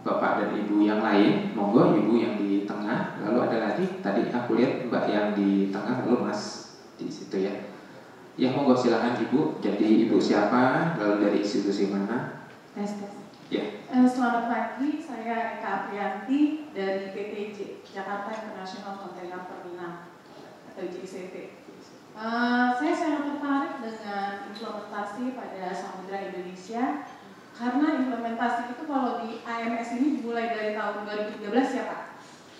Bapak dan Ibu yang lain. Monggo Ibu yang di tengah. Lalu ada lagi, tadi aku lihat Mbak yang di tengah, lalu Mas di situ ya. Ya monggo silakan Ibu. Jadi Ibu siapa? Lalu dari institusi mana? Tes. Ya. Selamat pagi, saya Eka Aprianti dari PTJ, Jakarta International Container Terminal atau JCT. Saya sangat tertarik dengan implementasi pada Samudra Indonesia, karena implementasi itu kalau di AMS ini dimulai dari tahun 2013 ya Pak,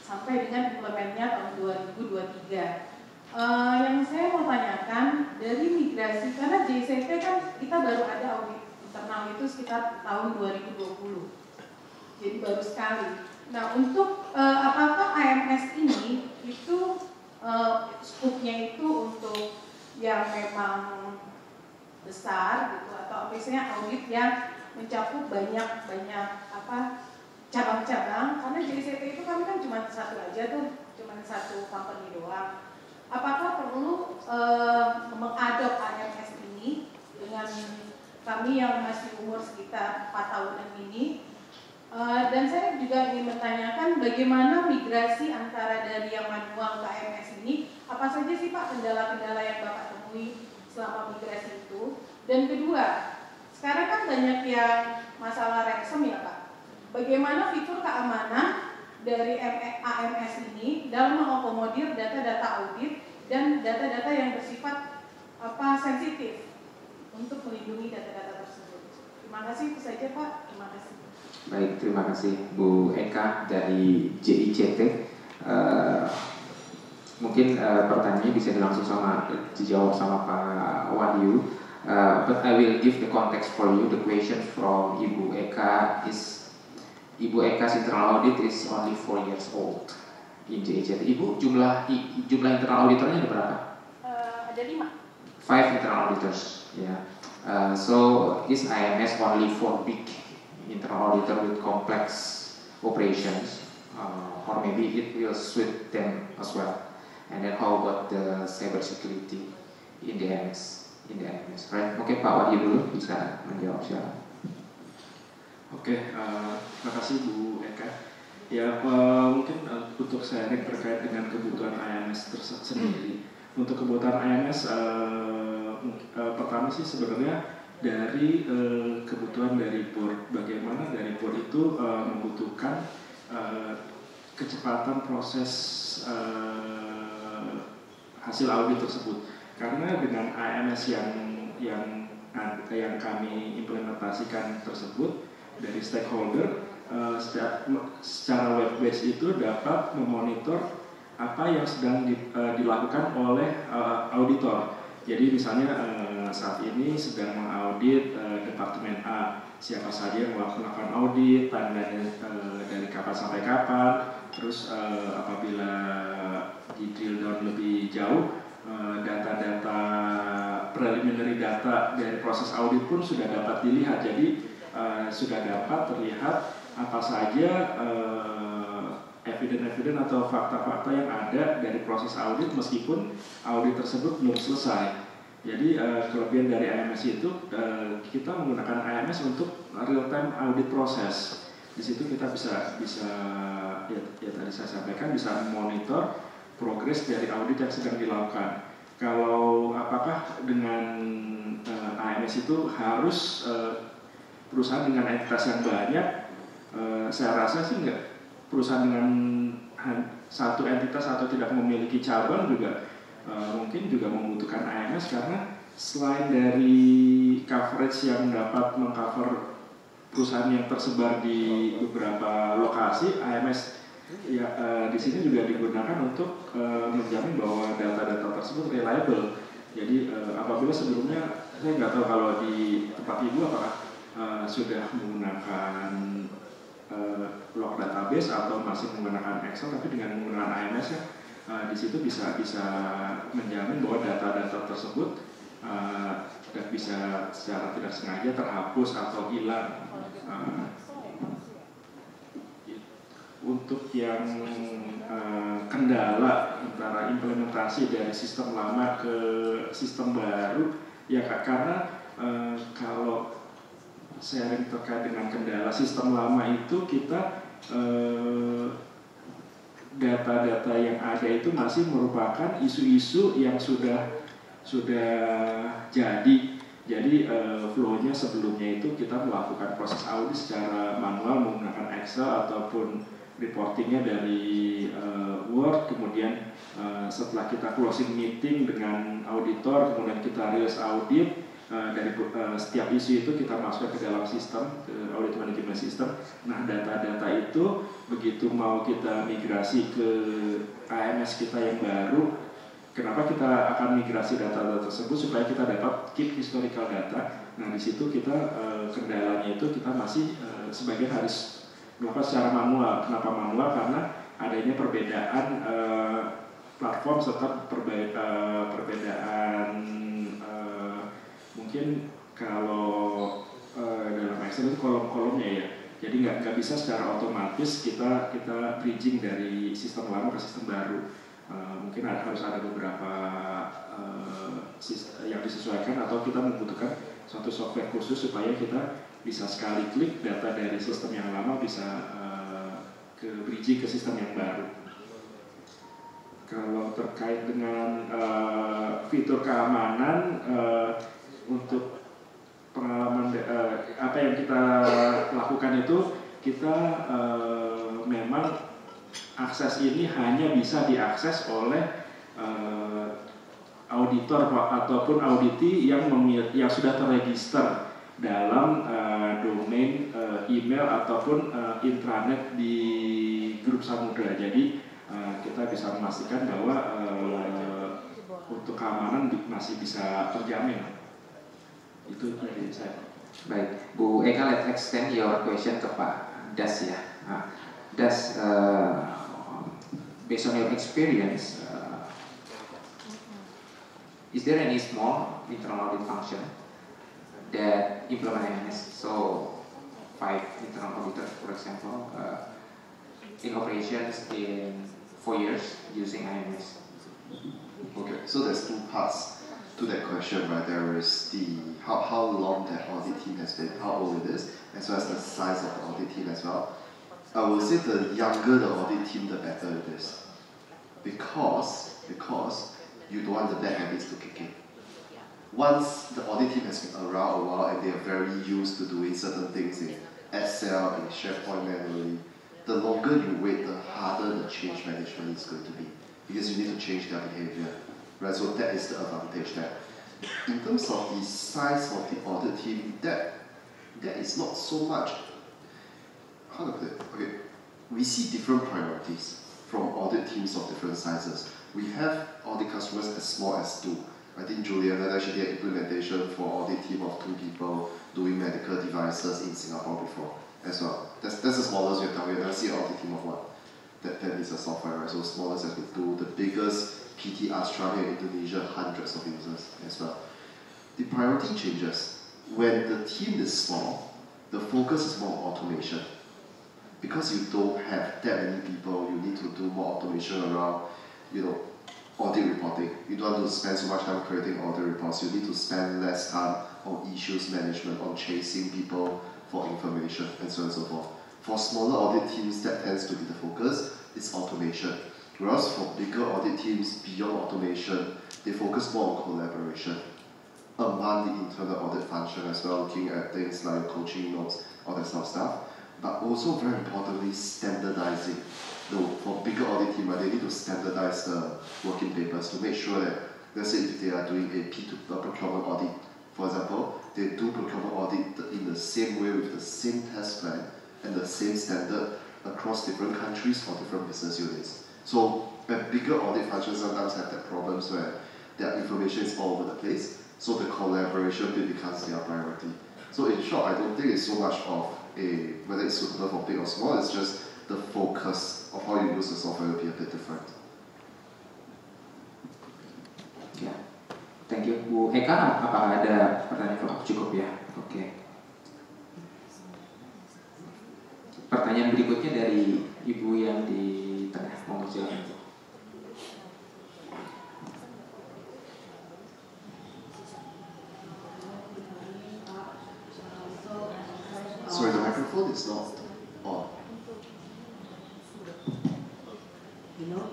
sampai dengan implementnya tahun 2023. Yang saya mau tanyakan dari migrasi, karena JCT kan kita baru ada audit internal itu sekitar tahun 2020, jadi baru sekali. Nah untuk apakah AMS ini itu skupnya itu untuk yang memang besar gitu, atau misalnya audit yang mencakup banyak cabang-cabang, karena JCT itu kami kan cuma satu aja tuh, cuma satu company doang. Apakah perlu mengadop AMS ini dengan kami yang masih umur sekitar 4 tahunan ini? Dan saya juga ingin bertanyakan bagaimana migrasi antara dari yang manual ke AMS ini, apa saja sih Pak kendala-kendala yang Bapak temui selama migrasi itu? Dan kedua, sekarang kan banyak yang masalah ransom ya Pak. Bagaimana fitur keamanan dari AMS ini dalam mengakomodir data-data audit dan data-data yang bersifat sensitif untuk melindungi data-data tersebut? Terima kasih, itu saja Pak. Terima kasih. Baik, terima kasih Bu Eka dari JICT. Mungkin pertanyaannya bisa dijawab sama Pak Wahyu. But I will give the context for you. The question from Ibu Eka is, Ibu Eka's internal audit is only 4 years old in JICT. Ibu, jumlah internal auditornya ada berapa? Ada 5. 5 internal auditors. Yeah. So is IMS only for big internal auditor with complex operations, or maybe it will suit them as well? And then how about the cyber security in the IMS? Right? Oke, Pak Wahyu dulu bisa menjawab silakan. Oke, terima kasih Bu Eka. Ya, mungkin untuk sharing terkait dengan kebutuhan IMS sendiri. Untuk kebutuhan IMS, pertama sih sebenarnya dari kebutuhan dari board. Bagaimana dari board itu membutuhkan kecepatan proses hasil audit tersebut. Karena dengan IMS yang kami implementasikan tersebut dari stakeholder, secara web based itu dapat memonitor apa yang sedang dilakukan oleh auditor. Jadi misalnya saat ini sedang mengaudit departemen A, siapa saja yang melakukan audit, timeline dari kapan sampai kapan, terus apabila di drill down lebih jauh, data-data preliminary data dari proses audit pun sudah dapat dilihat. Jadi sudah dapat terlihat apa saja evidence atau fakta-fakta yang ada dari proses audit meskipun audit tersebut belum selesai. Jadi kelebihan dari IMS itu kita menggunakan IMS untuk real time audit proses. Di situ kita bisa ya tadi saya sampaikan bisa memonitor progres dari audit yang sedang dilakukan. Kalau apakah dengan IMS itu harus perusahaan dengan entitas yang banyak, saya rasa sih enggak. Perusahaan dengan satu entitas atau tidak memiliki cabang juga mungkin juga membutuhkan IMS, karena selain dari coverage yang dapat mengcover perusahaan yang tersebar di beberapa lokasi, IMS ya di sini juga digunakan untuk menjamin bahwa data-data tersebut reliable. Jadi apabila sebelumnya saya nggak tahu kalau di tempat Ibu apakah sudah menggunakan log database atau masih menggunakan Excel, tapi dengan menggunakan IMS ya di situ bisa menjamin bahwa data-data tersebut dan bisa secara tidak sengaja terhapus atau hilang. Untuk yang kendala antara implementasi dari sistem lama ke sistem baru, ya karena kalau sharing terkait dengan kendala sistem lama itu kita data-data yang ada itu masih merupakan isu-isu yang sudah jadi flow-nya sebelumnya itu kita melakukan proses audit secara manual menggunakan Excel ataupun reportingnya dari Word, kemudian setelah kita closing meeting dengan auditor, kemudian kita rilis audit. Dari setiap isu itu kita masuk ke dalam sistem, ke audit management system. Nah, data-data itu begitu mau kita migrasi ke AMS kita yang baru, kenapa kita akan migrasi data-data tersebut supaya kita dapat keep historical data. Nah, di situ kita kendalanya itu kita masih sebagian harus melakukan secara manual. Kenapa manual? Karena adanya perbedaan platform serta perbedaan mungkin kalau dalam Excel itu kolom-kolomnya ya, jadi nggak bisa secara otomatis kita bridging dari sistem lama ke sistem baru. Mungkin harus ada beberapa yang disesuaikan atau kita membutuhkan suatu software khusus supaya kita bisa sekali klik data dari sistem yang lama bisa ke bridging ke sistem yang baru. Kalau terkait dengan fitur keamanan, untuk pengalaman apa yang kita lakukan itu kita memang akses ini hanya bisa diakses oleh auditor ataupun auditi yang sudah terregister dalam domain email ataupun intranet di grup Samudra. Jadi kita bisa memastikan bahwa untuk keamanan masih bisa terjamin. Itu dari saya. Baik, Bu Eka, let's extend your question ke Pak Das ya. Das, based on your experience is there any small internal audit function that implement IMS? So 5 internal auditors, for example, in operations in 4 years using IMS. Okay, so there's two parts to that question, right? There is the how long that audit team has been, how old it is, as well as the size of the audit team as well. I will say the younger the audit team, the better it is, because you don't want the bad habits to kick in. Once the audit team has been around a while and they are very used to doing certain things in Excel, in SharePoint manually, the longer you wait, the harder the change management is going to be, because you need to change their behavior, right? So that is the advantage there. In terms of the size of the audit team, that is not so much, how to put it? Okay, we see different priorities from audit teams of different sizes. We have audit customers as small as 2. I think Juliana actually did implementation for audit team of 2 people doing medical devices in Singapore before as well. That's the smallest we've done. We've never seen an audit team of 1. That is a software, right? So smallest has been 2. The biggest, PT Astra here in Indonesia, hundreds of users as well. The priority changes. When the team is small, the focus is more on automation. Because you don't have that many people, you need to do more automation around, audit reporting. You don't want to spend so much time creating audit reports. You need to spend less time on issues management, on chasing people for information, and so on and so forth. For smaller audit teams, that tends to be the focus. It's automation. Whereas for bigger audit teams, beyond automation, they focus more on collaboration among the internal audit function as well, looking at things like coaching notes, all that sort of stuff. But also, very importantly, standardizing. For bigger audit team, they need to standardize the working papers to make sure that, let's say if they are doing a procurement audit, for example, they do procurement audit in the same way with the same test plan and the same standard across different countries or different business units. So, bigger audit functions sometimes have that problems where their information is all over the place, so the collaboration bit becomes their priority. So in short, I don't think it's so much of whether it's suitable for big or small, it's just the focus of how you use the software will be a bit different. Ya, thank you. Bu Eka, apakah ada pertanyaan follow up? Cukup ya? Oke. Pertanyaan berikutnya dari Ibu yang di tengah, mau silakan. Sorry, the microphone is not on. Hello,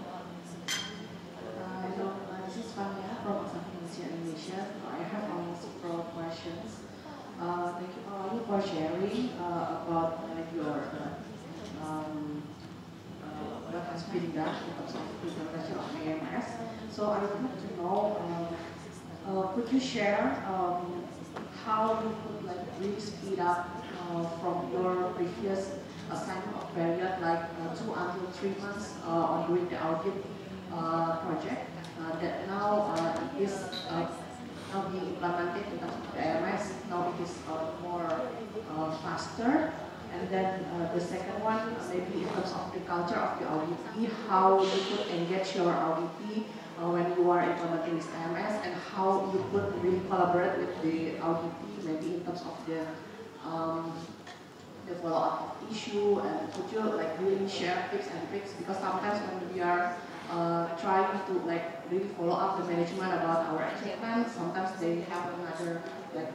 this is Fania from Asahi Indonesia. I have several questions. Thank you for sharing about your what has been done in terms of implementation of AMS. So I would like to know, could you share how you could really speed up from your previous assignment of period, like 2 until 3 months on doing the audit project, that now is now being implemented in terms of the AMS. Now it is more faster. And then the second one, maybe in terms of the culture of the auditee, how you could engage your auditee when you are implementing this AMS, and how you could really collaborate with the auditee, maybe in terms of the follow-up of issue, and could you really share tips and tricks, because sometimes when we are trying to really follow up the management about our achievements, sometimes they have another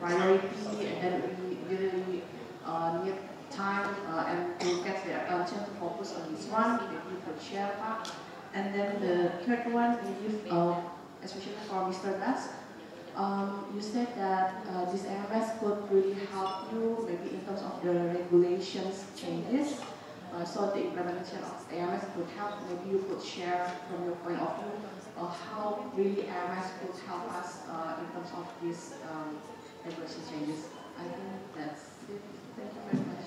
priority, and then we really need time and to get their attention to focus on this one. Maybe you could share that. And then the third one, especially for Mr. Das, you said that this AMS could really help you, maybe in terms of the regulations changes. So the implementation of AMS could help. Maybe you could share from your point of view how really AMS could help us in terms of these regulation changes. I think that's it. Thank you very much.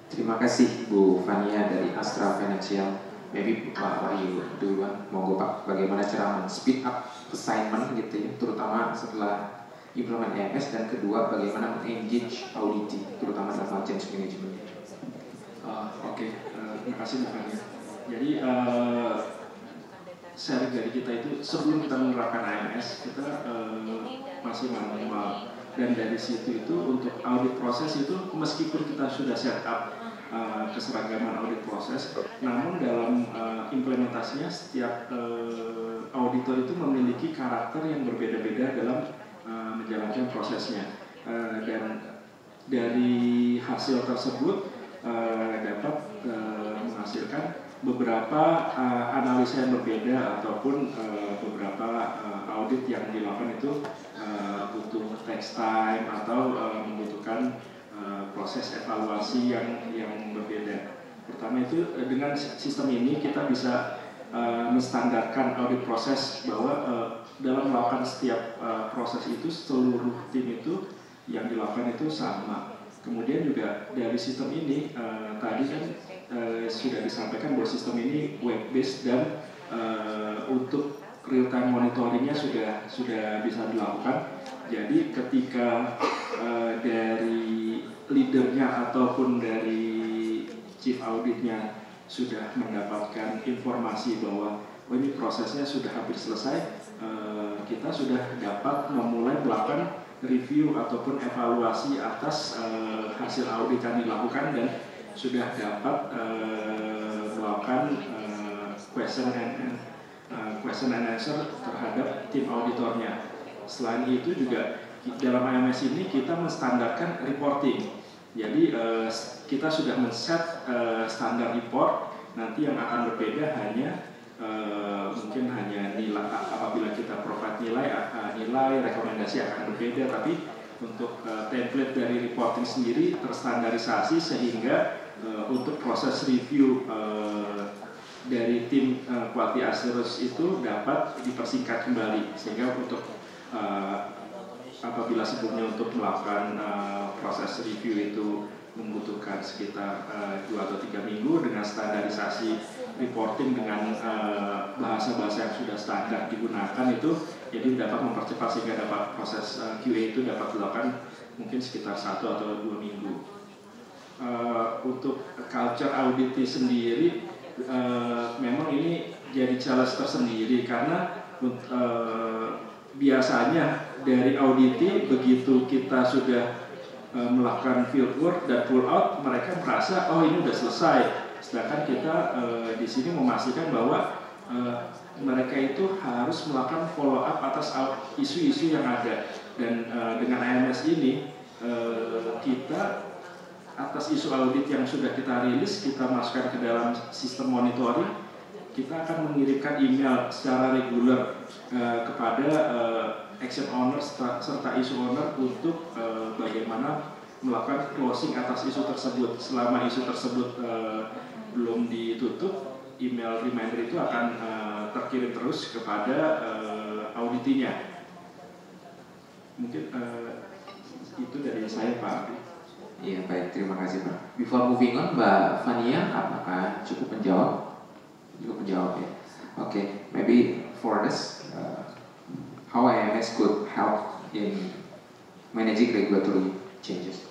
Terima kasih Bu Fania dari Astra Financial. Maybe Pak Wahyu duluan, monggo Pak, bagaimana cara men-speed up assignment gitu ya, terutama setelah implement AMS, dan kedua bagaimana men-engage audit, terutama dalam change management. Oke, terima kasih Bu Fania. Jadi sharing dari kita itu sebelum kita menerapkan AMS, kita manual. Dan dari situ itu untuk audit proses itu meskipun kita sudah set up keseragaman audit proses, namun dalam implementasinya setiap auditor itu memiliki karakter yang berbeda-beda dalam menjalankan prosesnya. Dan dari hasil tersebut dapat menghasilkan beberapa analisa yang berbeda ataupun beberapa audit yang dilakukan itu butuh text time atau membutuhkan proses evaluasi yang berbeda. Pertama itu dengan sistem ini kita bisa menstandarkan audit proses bahwa dalam melakukan setiap proses itu seluruh tim itu yang dilakukan itu sama. Kemudian juga dari sistem ini tadi kan sudah disampaikan bahwa sistem ini web based dan untuk real time monitoringnya sudah bisa dilakukan. Jadi ketika dari leadernya ataupun dari chief auditnya sudah mendapatkan informasi bahwa ini prosesnya sudah hampir selesai, kita sudah dapat memulai melakukan review ataupun evaluasi atas hasil audit yang dilakukan dan sudah dapat melakukan question and answer terhadap tim auditornya. Selain itu juga dalam AMS ini kita menstandarkan reporting. Jadi kita sudah men-set standar report, nanti yang akan berbeda hanya mungkin hanya nilai, apabila kita provide nilai rekomendasi akan berbeda, tapi untuk template dari reporting sendiri terstandarisasi sehingga untuk proses review dari tim quality assurance itu dapat dipersingkat kembali, sehingga untuk apabila sebelumnya untuk melakukan proses review itu membutuhkan sekitar 2 atau 3 minggu, dengan standarisasi reporting dengan bahasa-bahasa yang sudah standar digunakan itu jadi dapat mempercepat sehingga dapat proses QA itu dapat dilakukan mungkin sekitar 1 atau 2 minggu. Untuk culture audit sendiri memang ini jadi challenge tersendiri karena biasanya dari audit begitu kita sudah melakukan field work dan pull out, mereka merasa oh ini udah selesai. Sedangkan kita di sini memastikan bahwa mereka itu harus melakukan follow up atas isu-isu yang ada. Dan dengan AMS ini kita atas isu audit yang sudah kita rilis, kita masukkan ke dalam sistem monitoring, kita akan mengirimkan email secara reguler kepada action owner serta isu owner untuk bagaimana melakukan closing atas isu tersebut. Selama isu tersebut belum ditutup, email reminder itu akan terkirim terus kepada auditinya. Mungkin itu dari saya, Pak. Iya, baik, terima kasih Pak. Before moving on, Mbak Fania, apakah cukup menjawab? Cukup menjawab ya. Okay, maybe for this, how AMS could help in managing regulatory changes?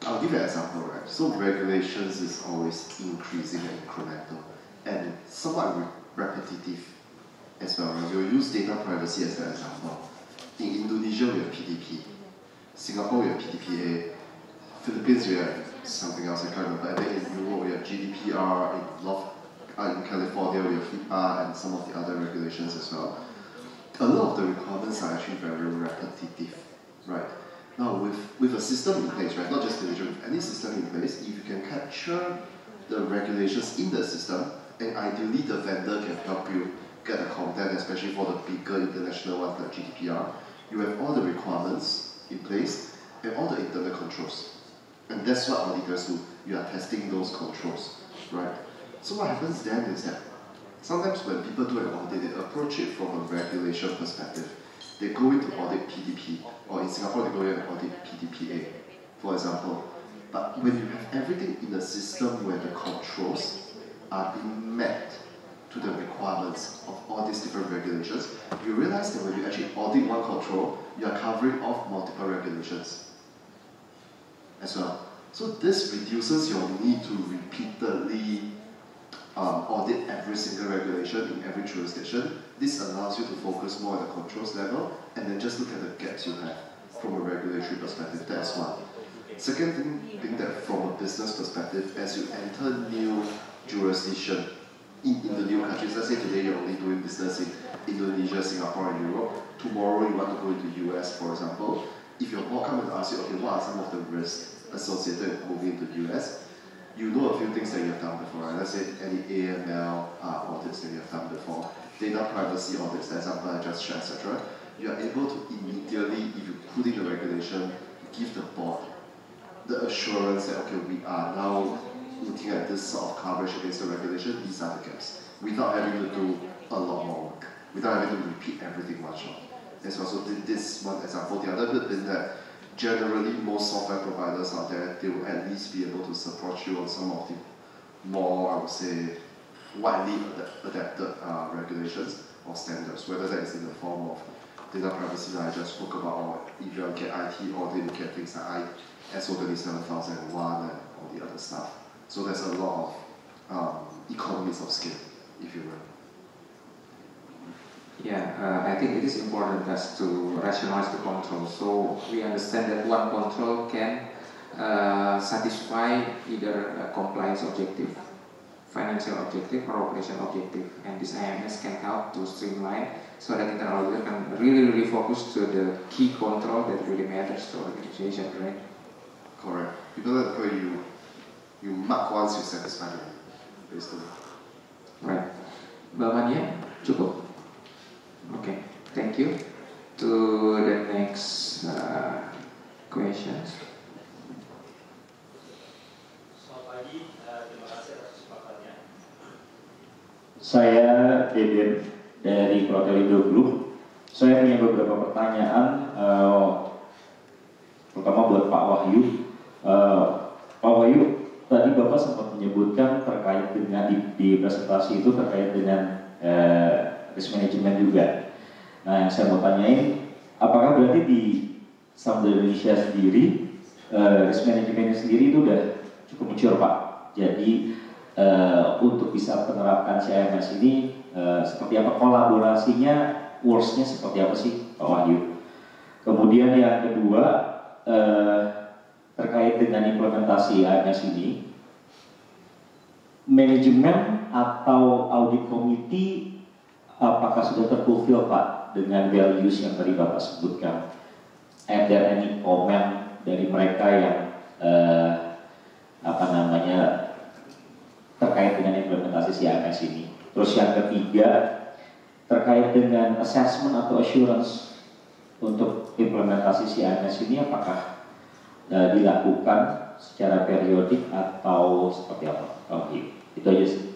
I'll give you an example, right? So regulations is always increasing and incremental and somewhat repetitive as well. Right? You'll use data privacy as an example. In Indonesia, we have PDP. Singapore, we have PDPA. Philippines, we have something else, I can't remember. I think in Europe, we have GDPR. In California, we have HIPAA and some of the other regulations as well. A lot of the requirements are actually very repetitive, right? Now, with a system in place, right, not just division, with any system in place, if you can capture the regulations in the system, and ideally the vendor can help you get the content, especially for the bigger international ones like GDPR, you have all the requirements in place and all the internal controls. And that's what auditors do. You are testing those controls, right? So what happens then is that sometimes when people do an audit, they approach it from a regulation perspective. They go into audit PDP, or in Singapore they go in and audit PDPA, for example. But when you have everything in the system where the controls are being met to the requirements of all these different regulations, you realize that when you actually audit one control, you are covering off multiple regulations as well. So this reduces your need to repeatedly audit every single regulation in every jurisdiction. This allows you to focus more at the controls level and then just look at the gaps you have from a regulatory perspective. That's one. Second thing that from a business perspective, as you enter new jurisdiction in the new countries, let's say today you're only doing business in Indonesia, Singapore, and Europe. Tomorrow you want to go into the US, for example. If your board come and ask you, okay, what are some of the risks associated with moving into the US? You know a few things that you have done before, right? Let's say any AML audits that you have done before, data privacy audits, the example I just shared, etc. You are able to immediately, if you put in the regulation, give the board the assurance that, okay, we are now looking at this sort of coverage against the regulation, these are the gaps, without having to do a lot more work, without having to repeat everything one shot. And so this one example. The other bit is that generally most software providers out there, they will at least be able to support you on some of the more, I would say, widely adapted regulations or standards, whether that is in the form of data privacy that I just spoke about, or if you get IT audit, you get things like ISO 27001 and all the other stuff. So there's a lot of economies of scale, if you will. Yeah, I think it is important as to rationalize the control. So we understand that one control can satisfy either a compliance objective, financial objective, or operation objective. And this IMS can help to streamline so that internal auditor can really focus to the key control that really matters to organization, right? Correct. Because that way you mark once you satisfy them, basically. Right. Mbak Mania, cukup? Okay, thank you. To the next questions. Selamat pagi, terima kasih atas kesempatannya. Saya Deden dari Protelindo Group. Saya punya beberapa pertanyaan, pertama buat Pak Wahyu. Pak Wahyu, tadi Bapak sempat menyebutkan terkait dengan di presentasi itu terkait dengan risk management juga. Nah, yang saya mau tanyain, apakah berarti di Samudra Indonesia sendiri risk managementnya sendiri itu udah cukup mature, Pak? Jadi untuk bisa menerapkan CIMS ini seperti apa kolaborasinya, works-nya seperti apa sih, Pak Wahyu? Kemudian yang kedua terkait dengan implementasi IMS ini, manajemen atau audit committee apakah sudah terfulfill, Pak, dengan values yang tadi Bapak sebutkan? And there any comment dari mereka yang terkait dengan implementasi CIMS ini? Terus yang ketiga terkait dengan assessment atau assurance untuk implementasi CIMS ini, apakah dilakukan secara periodik atau seperti apa? Itu aja sih.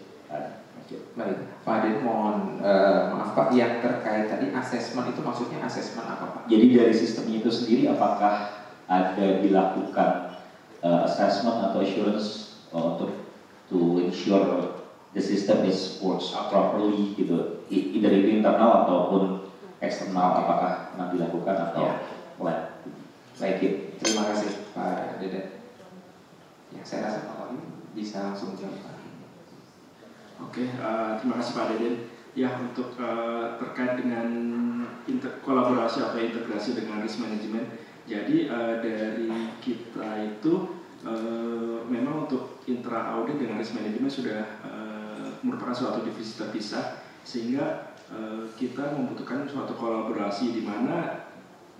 Baik, Pak Aden mohon maaf Pak, yang terkait tadi assessment itu maksudnya assessment apa Pak? Jadi dari sistemnya itu sendiri apakah ada dilakukan assessment atau assurance untuk to ensure the system is works properly gitu, either itu internal ataupun eksternal, apakah pernah dilakukan atau plan? Baik, terima kasih Pak Deden. Ya, saya rasa Pak Wahyu bisa langsung jawab Pak. Oke, terima kasih Pak Deden. Ya, untuk terkait dengan kolaborasi atau integrasi dengan risk management, jadi dari kita itu memang untuk intra audit dengan risk management sudah merupakan suatu divisi terpisah, sehingga kita membutuhkan suatu kolaborasi di mana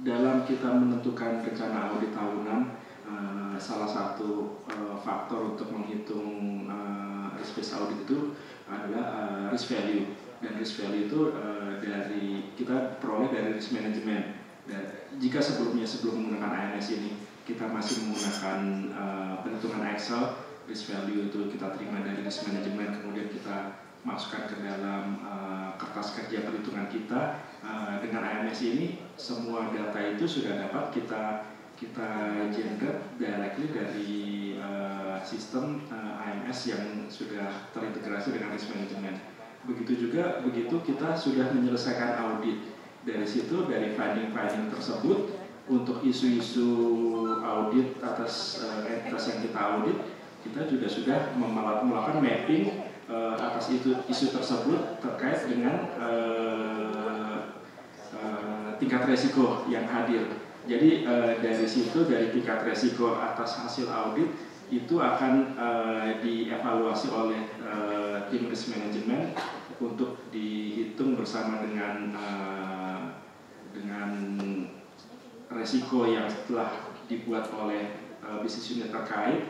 dalam kita menentukan rencana audit tahunan, salah satu faktor untuk menghitung risk-based audit itu adalah risk value, dan risk value itu dari kita peroleh dari risk management. Dan jika sebelum menggunakan IMS ini kita masih menggunakan perhitungan Excel, risk value itu kita terima dari risk management, kemudian kita masukkan ke dalam kertas kerja perhitungan kita. Dengan IMS ini semua data itu sudah dapat kita generate directly dari sistem IMS yang sudah terintegrasi dengan risk management. Begitu juga begitu kita sudah menyelesaikan audit, dari situ dari finding tersebut untuk isu-isu audit atas entitas yang kita audit, kita juga sudah melakukan mapping atas isu tersebut terkait dengan tingkat resiko yang hadir. Jadi dari situ, dari tingkat resiko atas hasil audit itu akan dievaluasi oleh tim risk management untuk dihitung bersama dengan resiko yang telah dibuat oleh bisnis unit terkait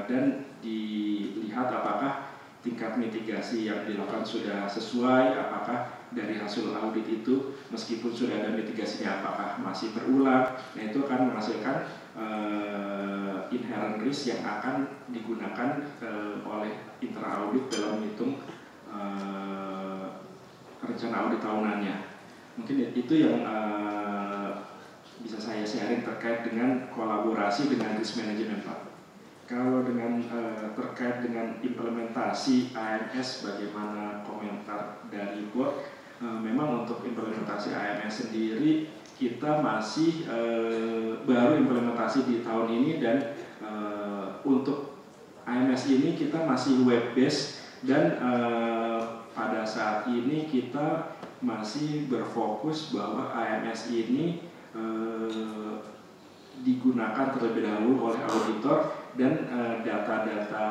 dan dilihat apakah tingkat mitigasi yang dilakukan sudah sesuai, apakah dari hasil audit itu meskipun sudah ada mitigasinya apakah masih berulang. Nah, itu akan menghasilkan inherent risk yang akan digunakan oleh internal audit dalam menghitung rencana audit tahunannya. Mungkin itu yang bisa saya sharing terkait dengan kolaborasi dengan risk management, Pak. Kalau dengan terkait dengan implementasi AMS, bagaimana komentar dari board? Memang untuk implementasi AMS sendiri kita masih baru implementasi di tahun ini, dan untuk AMS ini kita masih web based, dan pada saat ini kita masih berfokus bahwa AMS ini digunakan terlebih dahulu oleh auditor, dan data-data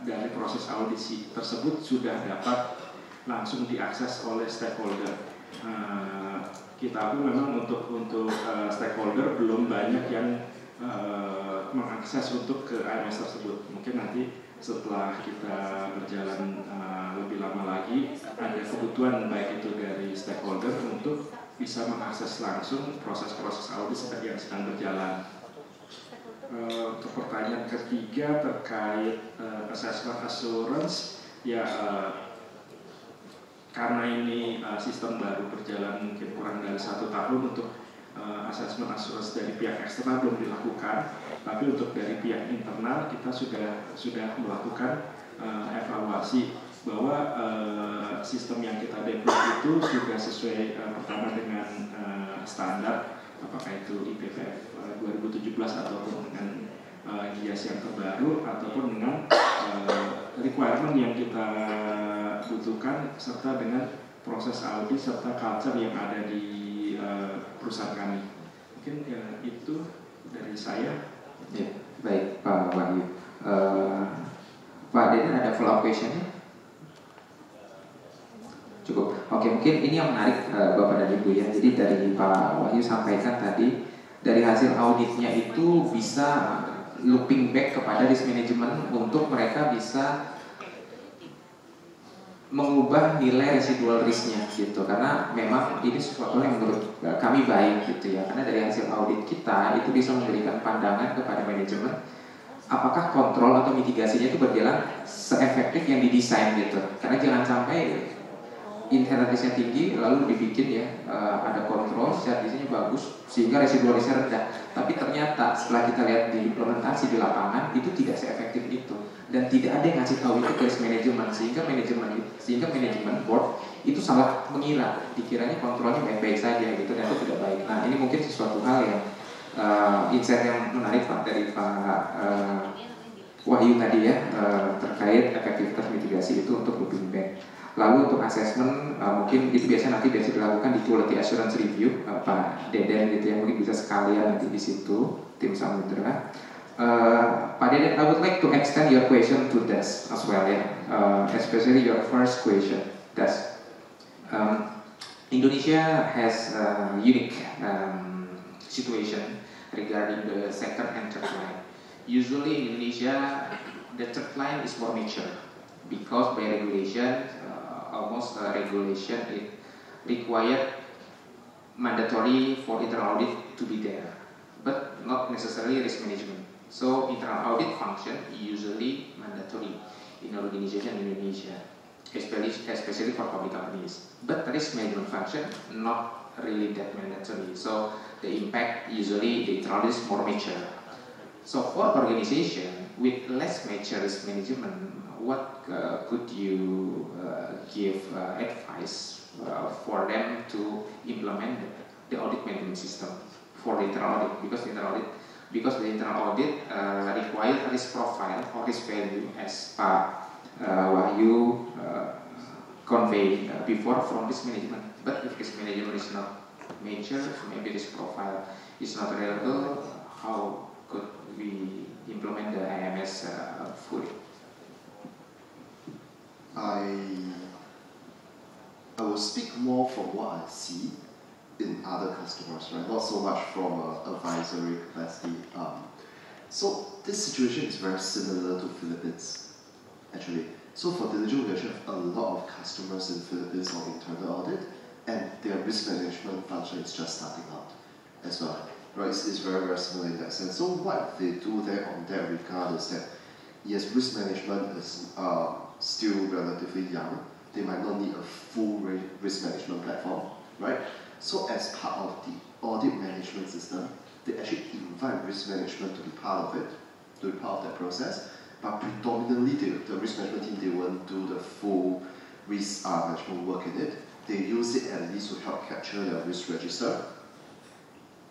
dari proses audisi tersebut sudah dapat langsung diakses oleh stakeholder. Kita pun memang untuk stakeholder belum banyak yang mengakses untuk ke AMS tersebut. Mungkin nanti setelah kita berjalan lebih lama lagi, ada kebutuhan baik itu dari stakeholder untuk bisa mengakses langsung proses-proses audit yang sedang berjalan. Untuk pertanyaan ketiga terkait assessment assurance, ya karena ini sistem baru berjalan mungkin kurang dari 1 tahun, untuk assessment assurance dari pihak eksternal belum dilakukan, tapi untuk dari pihak internal kita sudah melakukan evaluasi bahwa sistem yang kita develop itu sudah sesuai pertama dengan standar, apakah itu IPPF 2017 ataupun dengan GIAS yang terbaru, ataupun dengan requirement yang kita butuhkan, serta dengan proses audit serta culture yang ada di perusahaan kami. Mungkin itu dari saya. Ya, baik Pak Wahyu. Pak Deden ada follow up question-nya? Cukup. Oke, mungkin ini yang menarik Bapak dan Ibu ya. Jadi dari Pak Wahyu sampaikan tadi, dari hasil auditnya itu bisa looping back kepada risk management untuk mereka bisa mengubah nilai residual risk-nya gitu. Karena memang ini sesuatu yang menurut kami baik gitu ya. Karena dari hasil audit kita itu bisa memberikan pandangan kepada manajemen apakah kontrol atau mitigasinya itu berjalan seefektif yang didesain gitu. Karena jangan sampai inherent risk-nya tinggi lalu dibikin ya ada kontrol, secara desainnya bagus sehingga residual risk-nya rendah, tapi ternyata setelah kita lihat di implementasi di lapangan itu tidak seefektif itu, dan tidak ada yang ngasih tahu itu ke risk management, sehingga manajemen board itu salah mengira, dikiranya kontrolnya baik-baik saja gitu, dan itu tidak baik. Nah, ini mungkin sesuatu hal yang insight yang menarik Pak dari Pak Wahyu tadi ya, terkait efektivitas mitigasi itu untuk looping back. Lalu untuk assessment mungkin itu biasa dilakukan di quality assurance review, Pak Deden gitu ya, mungkin bisa sekalian nanti di situ tim Samudra. Pak Deden, I would like to extend your question to Des as well ya, especially your first question, Des. Indonesia has a unique situation regarding the second and third line. Usually in Indonesia, the third line is more mature because by regulation, regulation it required mandatory for internal audit to be there, but not necessarily risk management. So internal audit function usually mandatory in organization in Indonesia, especially for public companies. But risk management function not really that mandatory. So the impact usually the internal audit is more mature. So for organization with less mature risk management, what could you give advice for them to implement the audit management system for the internal audit? Because the internal audit require risk profile or risk value, as Pak Wahyu conveyed before from risk management. But if risk management is not major, maybe this profile is not reliable, how could we implement the IMS fully? I will speak more from what I see in other customers, right? Not so much from an advisory capacity. So this situation is very similar to Philippines, actually. So for diligence, we actually have a lot of customers in Philippines on internal audit, and their risk management function is just starting out as well. Right? It's very, very similar in that sense. So what they do there on that regard is that, yes, risk management is still relatively young. They might not need a full risk management platform, right? So as part of the audit management system, they actually invite risk management to be part of it, to be part of that process. But predominantly, the risk management team, they won't do the full risk management work in it. They use it at least to help capture their risk register,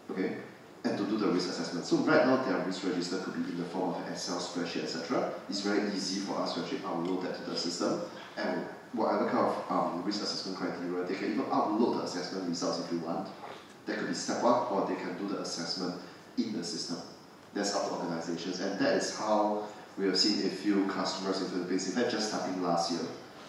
okay, and to do the risk assessment. So right now, their risk register could be in the form of an Excel spreadsheet, etc. It's very easy for us to actually upload that to the system, and whatever kind of risk assessment criteria, they can even upload the assessment results if you want. That could be step one, or they can do the assessment in the system. That's up to organizations, and that is how we have seen a few customers in the Philippines, in fact just starting last year,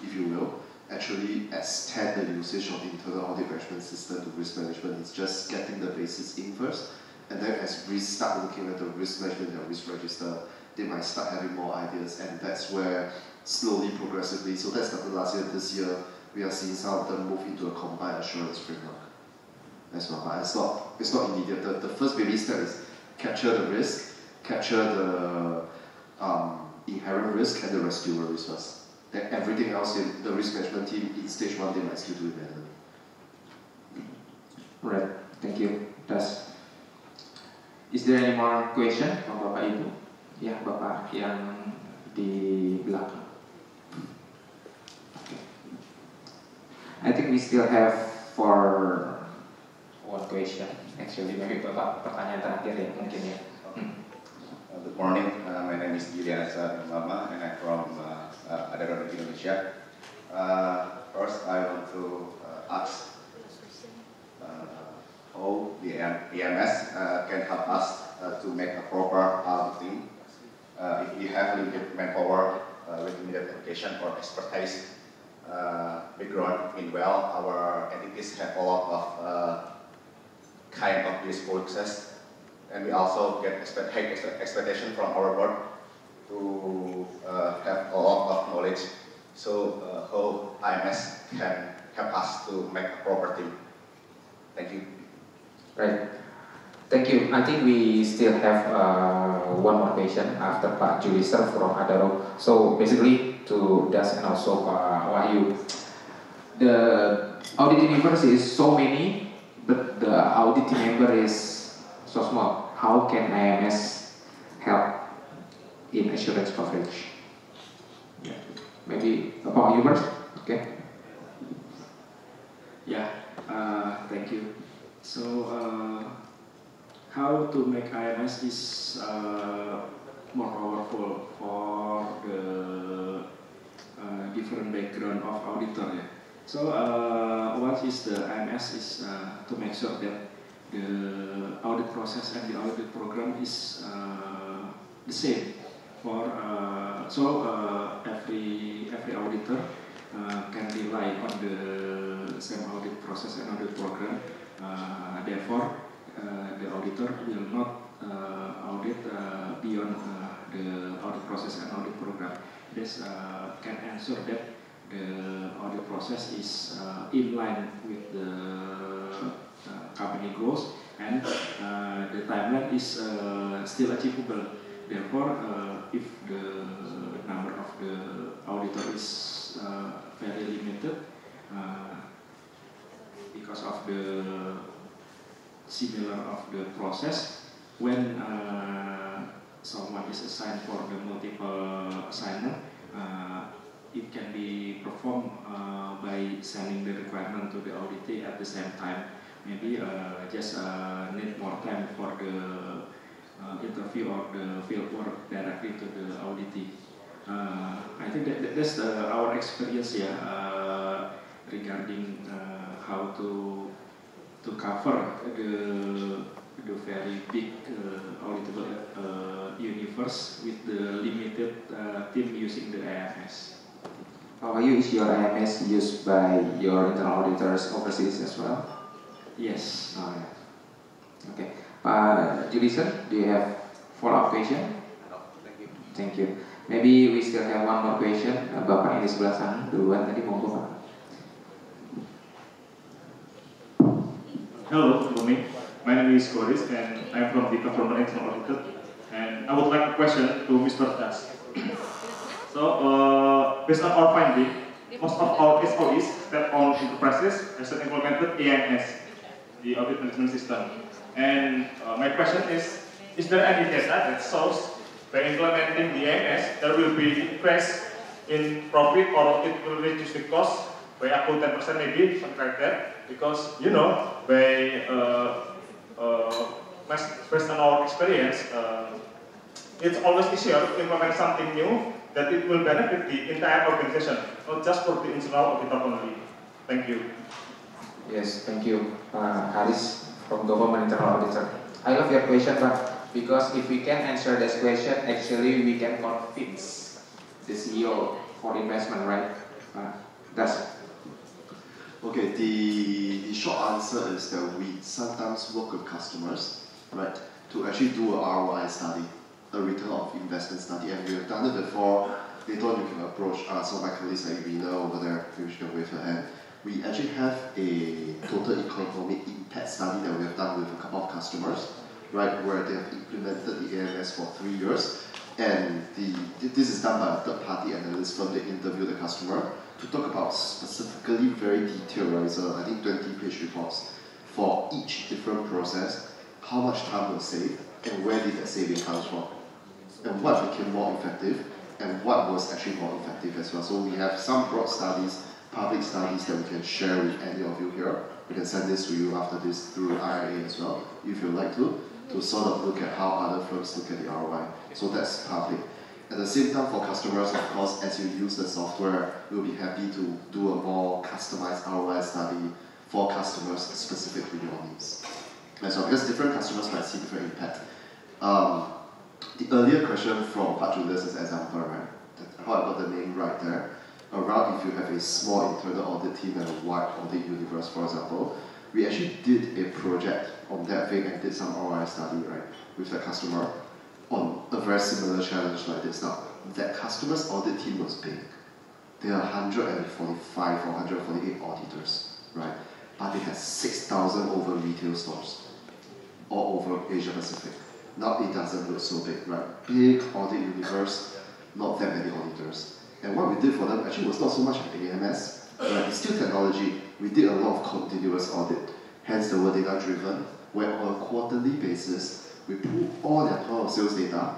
if you will, actually extend the usage of the internal audit management system to risk management. It's just getting the basics in first, and then as we start looking at the risk management and the risk register, they might start having more ideas, and that's where slowly, progressively, so that started last year, this year, we are seeing some of them move into a combined assurance framework as well, but it's not immediate. The first baby step is capture the risk, capture the inherent risk and the residual risk first. Then everything else in the risk management team in stage one, they might still do it manually. Right, thank you. Is there any more question from Bapak Ibu? Ya, Bapak yang di belakang. Okay. I think we still have for one question. Actually, maybe Bapak pertanyaan terakhir ya mungkin ya. Good morning, my name is Julian Mama and I'm from Adaro Indonesia. First, I want to ask how the EMS can help us to make a proper auditing. If we have limited manpower with limited education or expertise background, meanwhile our entities have a lot of kind of these process. And we also get high expectation from our board to have a lot of knowledge. So how IMS can help us to make a proper team. Thank you. Right. Thank you. I think we still have one more question after Pak Julister from Adaro. So basically to Das and also Pak Wahyu, the audit universe is so many, but the audit member is so small. How can IMS help in assurance coverage? Yeah. Maybe about you first. Okay. Yeah. Thank you. So how to make IMS is more powerful for the different background of auditor. Yeah. So what is the IMS is to make sure that the audit process and the audit program is the same for every auditor can rely on the same audit process and audit program. Therefore, the auditor will not audit beyond the audit process and audit program. This can ensure that the audit process is in line with the company goals, and the timeline is still achievable. Therefore, if the number of the auditor is very limited because of the similar of the process, when someone is assigned for the multiple assignment, it can be performed by sending the requirement to the auditee at the same time. Maybe just need more time for the interview or the field work directly to the auditee. I think that's our experience regarding how to cover the very big auditable universe with the limited team using the AMS. How are you? Is your AMS used by your internal auditors overseas as well? Yes. Oh, yeah. Okay. Julison, do you have follow-up question? No, thank you. Thank you. Maybe we still have one more question. Bapak yang di sebelah sana duluan tadi monggo Pak. Hello, good morning. My name is Koris and I'm from the Government Internal Auditor. And I would like a question to Mr. Das. So, based on our finding, most of our SOEs, state-owned enterprises, has implemented AMS, the Audit Management System. And my question is there any data that shows by implementing the AMS, there will be increase in profit or it will reduce the cost by up to 10% maybe, something like that? Because, you know, by based on our experience, it's always easier to implement something new that it will benefit the entire organization, not just for the internal auditor only. Thank you. Yes, thank you, Haris from Government Internal Auditor. I love your question, Pak, because if we can answer this question, actually we can convince the CEO for investment, right? That's okay. The short answer is that we sometimes work with customers, right, to actually do a ROI study, a return of investment study, and we have done it before. Later on, you can approach us or my colleagues like Irina over there, maybe she can wave her hand. We actually have a total economic impact study that we have done with a couple of customers, right, where they have implemented the AMS for 3 years. And this is done by a third-party analyst firm that interviewed the customer to talk about specifically very detailed, right, so I think 20-page reports for each different process, how much time was saved, and where did that saving come from, and what became more effective, and what was actually more effective as well. So we have some broad studies, public studies that we can share with any of you here. We can send this to you after this through IIA as well, if you'd like to sort of look at how other firms look at the ROI. So that's public. At the same time, for customers, of course, as you use the software, we'll be happy to do a more customized ROI study for customers specific to your needs. And so, because different customers might see different impact. The earlier question from Pak Julius is example, right? How I got the name right there. Around if you have a small internal audit team and a wide audit universe, for example, we actually did a project on that thing and did some ROI study, right, with the customer on a very similar challenge like this. Now, that customer's audit team was big. There are 145 or 148 auditors, right? But they had 6,000 over retail stores all over Asia Pacific. Now it doesn't look so big, right? Big audit universe, not that many auditors. And what we did for them actually was not so much AMS, right? It's still technology. We did a lot of continuous audit, hence the word data-driven, where on a quarterly basis, we pull all their point of sales data,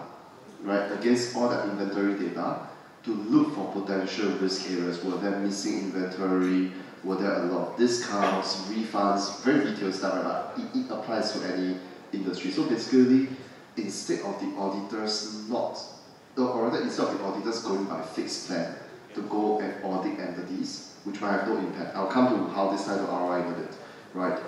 right, against all their inventory data to look for potential risk areas. Were there missing inventory? Were there a lot of discounts, refunds, very detailed stuff, right? But it applies to any industry. So basically, instead of the auditors instead of the auditors going by a fixed plan to go and audit entities, which might have no impact. I'll come to how this type of ROI did it, right?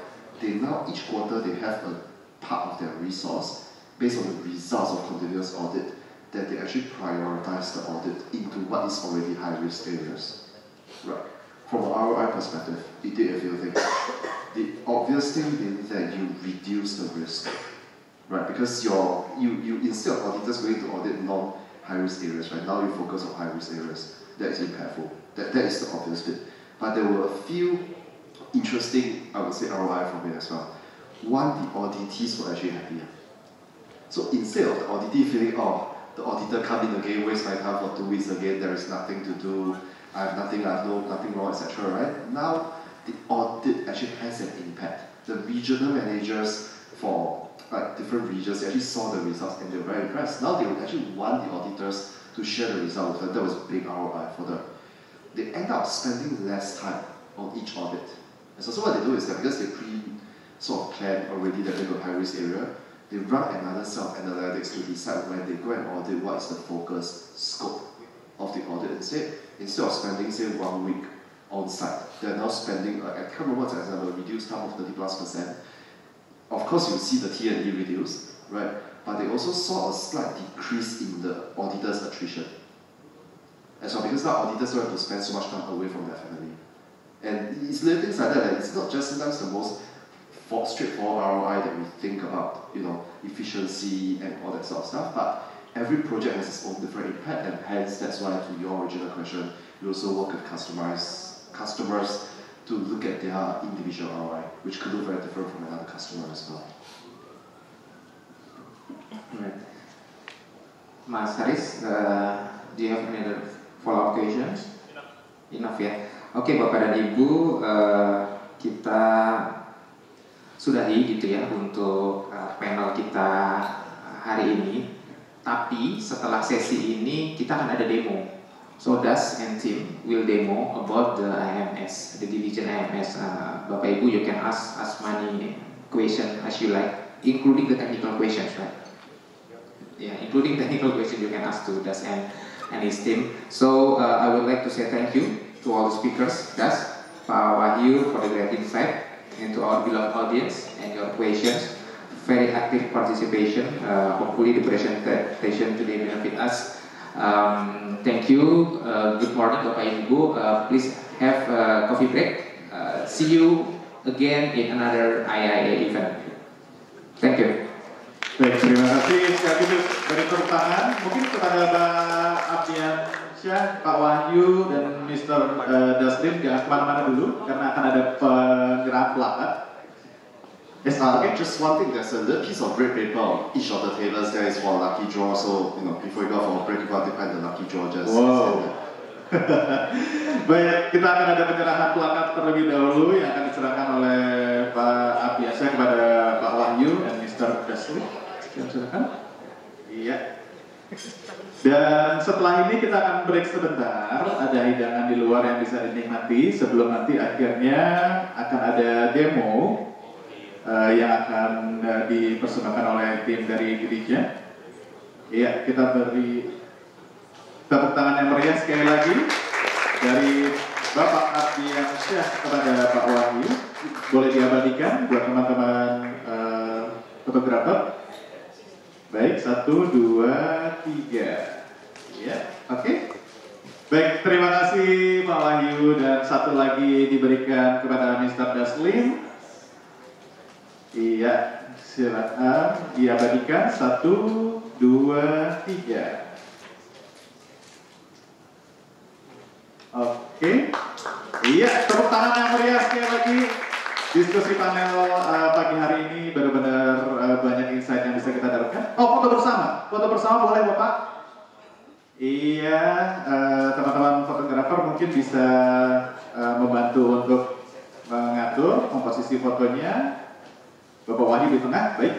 They now, each quarter, they have a part of their resource based on the results of continuous audit that they actually prioritize the audit into what is already high-risk areas, right? From an ROI perspective, it did a few things. The obvious thing is that you reduce the risk, right? Because you instead of auditors going to audit non-high-risk areas, right? Now you focus on high-risk areas. That is impactful. That is the obvious bit. But there were a few interesting, I would say, ROI from it as well. One, the auditees were actually happier. So instead of the auditee feeling, oh, the auditor come in again, waste my time for 2 weeks again, there is nothing to do, I have nothing wrong, etc., right? Now, the audit actually has an impact. The regional managers for different regions actually saw the results and they were very impressed. Now they would actually want the auditors to share the results with them. That was a big ROI for them. They end up spending less time on each audit. And so what they do is that because they sort of plan already that they go high-risk area, they run another set of analytics to decide when they go and audit what is the focus scope. of the audit. Instead of spending, say, 1 week on site, they're now spending, I can't remember what's the example, reduced time of 30+%. Of course, you see the T&E reduce, right? But they also saw a slight decrease in the auditors' attrition. As well, because now auditors don't have to spend so much time away from their family. And it's little things like that. It's not just sometimes the most straightforward ROI that we think about, efficiency and all that sort of stuff. But every project has its own different impact, and hence that's why, to your original question, we also work with customers to look at their individual ROI, which could look very different from another customer as well. Right. Mas Haris, do you have any other follow-up questions? Enough ya. Oke, Bapak dan Ibu, kita sudahi gitu ya untuk panel kita hari ini. Tapi setelah sesi ini kita akan ada demo. So Das and team will demo about the IMS, the division IMS. Bapak Ibu, you can ask as many questions as you like, including the technical questions, right? Yeah, including technical questions you can ask to Das and his team. So I would like to say thank you to all the speakers, Das, Pak Wahyu, for the great insight, and to our beloved audience and your questions. Very active participation. Hopefully the presentation today benefit us. Thank you. Good morning, Bapak Ibu. Please have a coffee break. See you again in another IIA event. Thank you. Baik, terima kasih. Sekali lagi beri tepuk tangan. Mungkin kepada Pak Abdiansyah, Pak Wahyu, dan Mr. Daslim jangan kemana-mana dulu karena akan ada penyerahan plakat. Yes, just one thing, there's a little piece of red paper on each of the tables there is for a lucky draw, so before you go for a break, you got to find the lucky draw just. Wow. Baik, kita akan ada penyerahan plakat terlebih dahulu yang akan diserahkan oleh Pak Abdiansyah kepada Pak Wahyu dan Mr. Daslim. Silakan. Iya. Dan setelah ini kita akan break sebentar, ada hidangan di luar yang bisa dinikmati sebelum nanti akhirnya akan ada demo yang akan dipersembahkan oleh tim dari gereja. Iya, kita beri tepuk tangan yang meriah sekali lagi dari Bapak Abdiansyah kepada Pak Wahyu. Boleh diabadikan buat teman-teman fotografer. Baik, 1, 2, 3. Ya, oke. Baik, terima kasih Pak Wahyu, dan satu lagi diberikan kepada Mr. Daslim. Iya, silakan diabadikan. 1, 2, 3. Oke. Iya, tepuk tangan yang meriah sekali lagi. Diskusi panel pagi hari ini benar-benar banyak insight yang bisa kita dapatkan. Oh, foto bersama. Foto bersama boleh, Bapak? Iya, teman-teman fotografer mungkin bisa membantu untuk mengatur komposisi fotonya. Bapak Wahyu di tengah, baik.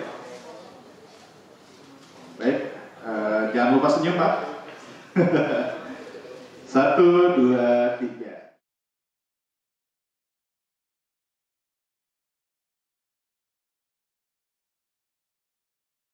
Baik, jangan lupa senyum, Pak. 1, 2, 3.